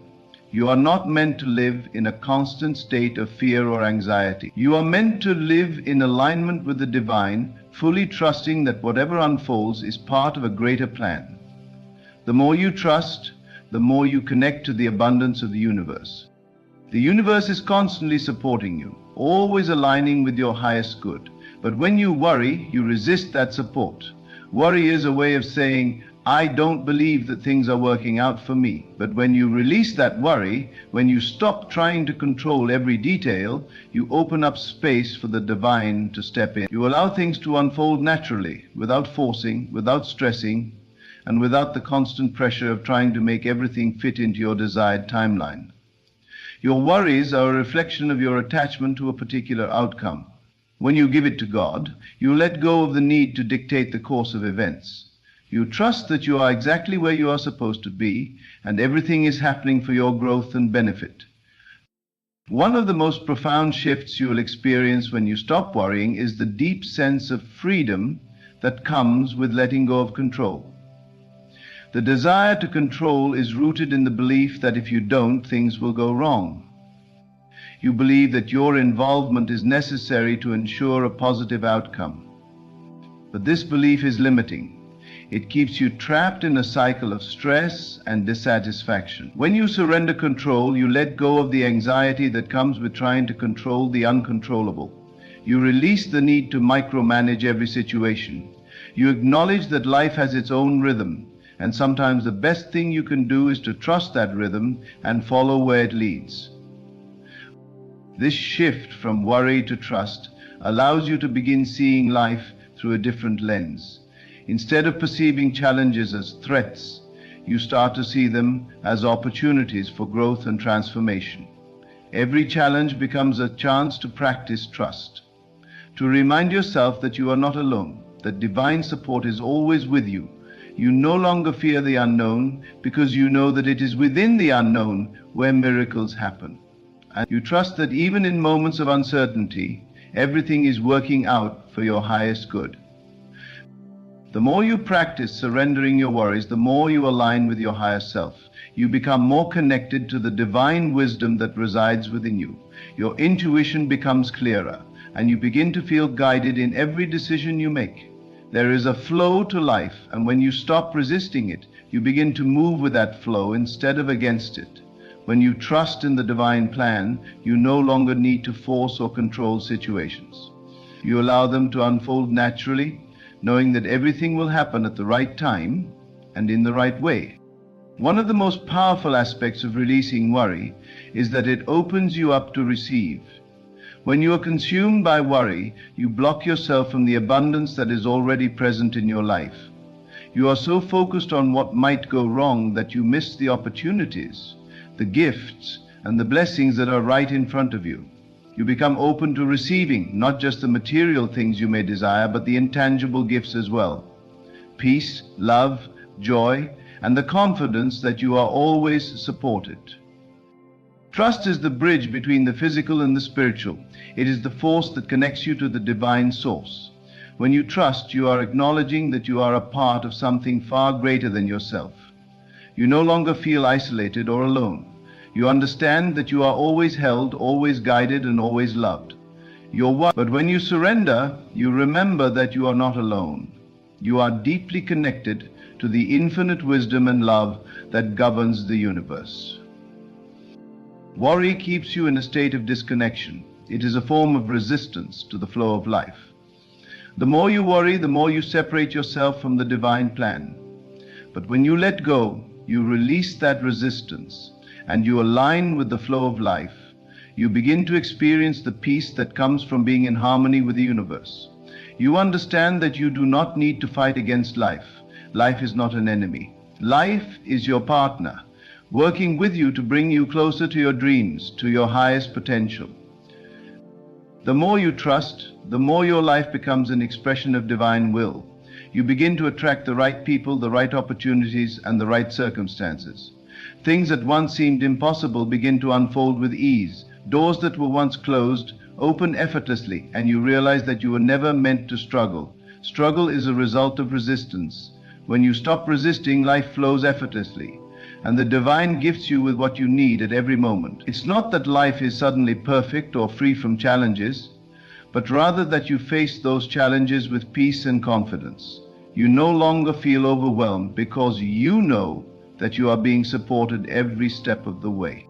You are not meant to live in a constant state of fear or anxiety. You are meant to live in alignment with the divine, fully trusting that whatever unfolds is part of a greater plan. The more you trust, the more you connect to the abundance of the universe. The universe is constantly supporting you, always aligning with your highest good. But when you worry, you resist that support. Worry is a way of saying, I don't believe that things are working out for me. But when you release that worry, when you stop trying to control every detail, you open up space for the divine to step in. You allow things to unfold naturally, without forcing, without stressing, and without the constant pressure of trying to make everything fit into your desired timeline. Your worries are a reflection of your attachment to a particular outcome. When you give it to God, you let go of the need to dictate the course of events. You trust that you are exactly where you are supposed to be, and everything is happening for your growth and benefit. One of the most profound shifts you will experience when you stop worrying is the deep sense of freedom that comes with letting go of control. The desire to control is rooted in the belief that if you don't, things will go wrong. You believe that your involvement is necessary to ensure a positive outcome. But this belief is limiting. It keeps you trapped in a cycle of stress and dissatisfaction. When you surrender control, you let go of the anxiety that comes with trying to control the uncontrollable. You release the need to micromanage every situation. You acknowledge that life has its own rhythm, and sometimes the best thing you can do is to trust that rhythm and follow where it leads. This shift from worry to trust allows you to begin seeing life through a different lens. Instead of perceiving challenges as threats, you start to see them as opportunities for growth and transformation. Every challenge becomes a chance to practice trust, to remind yourself that you are not alone, that divine support is always with you. You no longer fear the unknown because you know that it is within the unknown where miracles happen. And you trust that even in moments of uncertainty, everything is working out for your highest good. The more you practice surrendering your worries, the more you align with your higher self. You become more connected to the divine wisdom that resides within you. Your intuition becomes clearer, and you begin to feel guided in every decision you make. There is a flow to life, and when you stop resisting it, you begin to move with that flow instead of against it. When you trust in the divine plan, you no longer need to force or control situations. You allow them to unfold naturally, knowing that everything will happen at the right time and in the right way. One of the most powerful aspects of releasing worry is that it opens you up to receive. When you are consumed by worry, you block yourself from the abundance that is already present in your life. You are so focused on what might go wrong that you miss the opportunities, the gifts, and the blessings that are right in front of you. You become open to receiving not just the material things you may desire, but the intangible gifts as well. Peace, love, joy, and the confidence that you are always supported. Trust is the bridge between the physical and the spiritual. It is the force that connects you to the divine source. When you trust, you are acknowledging that you are a part of something far greater than yourself. You no longer feel isolated or alone. You understand that you are always held, always guided, and always loved. But when you surrender, you remember that you are not alone. You are deeply connected to the infinite wisdom and love that governs the universe. Worry keeps you in a state of disconnection. It is a form of resistance to the flow of life. The more you worry, the more you separate yourself from the divine plan. But when you let go, you release that resistance and you align with the flow of life. You begin to experience the peace that comes from being in harmony with the universe. You understand that you do not need to fight against life. Life is not an enemy. Life is your partner, working with you to bring you closer to your dreams, to your highest potential. The more you trust, the more your life becomes an expression of divine will. You begin to attract the right people, the right opportunities, and the right circumstances. Things that once seemed impossible begin to unfold with ease. Doors that were once closed open effortlessly, and you realize that you were never meant to struggle. Struggle is a result of resistance. When you stop resisting, life flows effortlessly, and the divine gifts you with what you need at every moment. It's not that life is suddenly perfect or free from challenges, but rather that you face those challenges with peace and confidence. You no longer feel overwhelmed because you know that you are being supported every step of the way.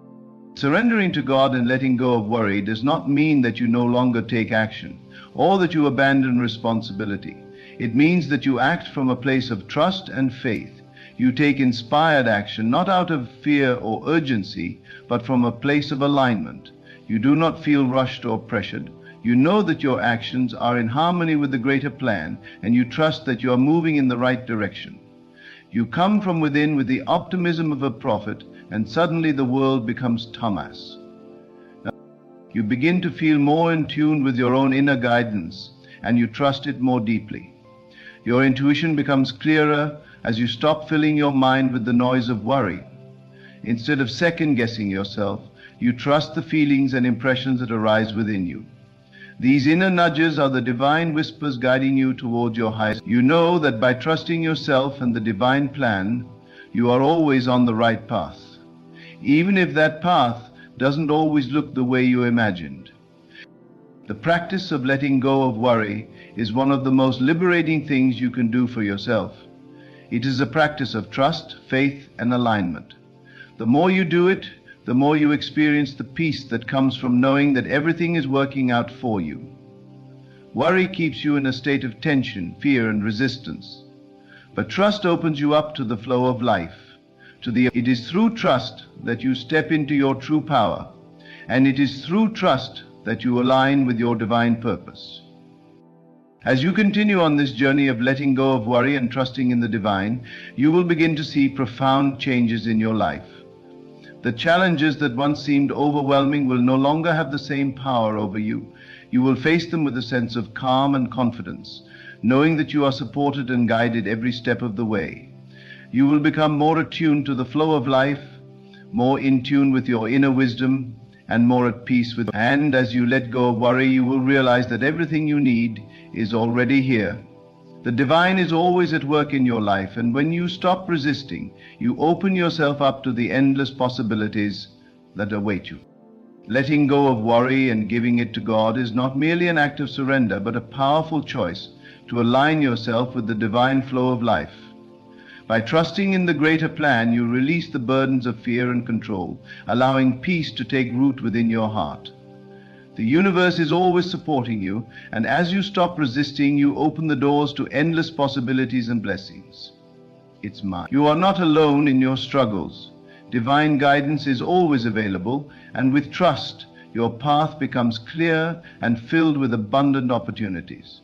Surrendering to God and letting go of worry does not mean that you no longer take action or that you abandon responsibility. It means that you act from a place of trust and faith. You take inspired action, not out of fear or urgency, but from a place of alignment. You do not feel rushed or pressured. You know that your actions are in harmony with the greater plan, and you trust that you are moving in the right direction. You come from within with the optimism of a prophet, and suddenly the world becomes Thomas. Now, you begin to feel more in tune with your own inner guidance, and you trust it more deeply. Your intuition becomes clearer as you stop filling your mind with the noise of worry. Instead of second-guessing yourself, you trust the feelings and impressions that arise within you. These inner nudges are the divine whispers guiding you towards your highest. You know that by trusting yourself and the divine plan, you are always on the right path, even if that path doesn't always look the way you imagined. The practice of letting go of worry is one of the most liberating things you can do for yourself. It is a practice of trust, faith, and alignment. The more you do it, the more you experience the peace that comes from knowing that everything is working out for you. Worry keeps you in a state of tension, fear, and resistance. But trust opens you up to the flow of life. It is through trust that you step into your true power, and it is through trust that you align with your divine purpose. As you continue on this journey of letting go of worry and trusting in the divine, you will begin to see profound changes in your life. The challenges that once seemed overwhelming will no longer have the same power over you. You will face them with a sense of calm and confidence, knowing that you are supported and guided every step of the way. You will become more attuned to the flow of life, more in tune with your inner wisdom, and more at peace with. And as you let go of worry, you will realize that everything you need is already here. The divine is always at work in your life, and when you stop resisting, you open yourself up to the endless possibilities that await you. Letting go of worry and giving it to God is not merely an act of surrender, but a powerful choice to align yourself with the divine flow of life. By trusting in the greater plan, you release the burdens of fear and control, allowing peace to take root within your heart. The universe is always supporting you, and as you stop resisting, you open the doors to endless possibilities and blessings. It's mine. You are not alone in your struggles. Divine guidance is always available, and with trust, your path becomes clear and filled with abundant opportunities.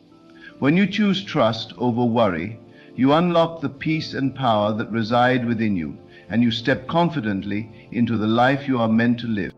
When you choose trust over worry, you unlock the peace and power that reside within you, and you step confidently into the life you are meant to live.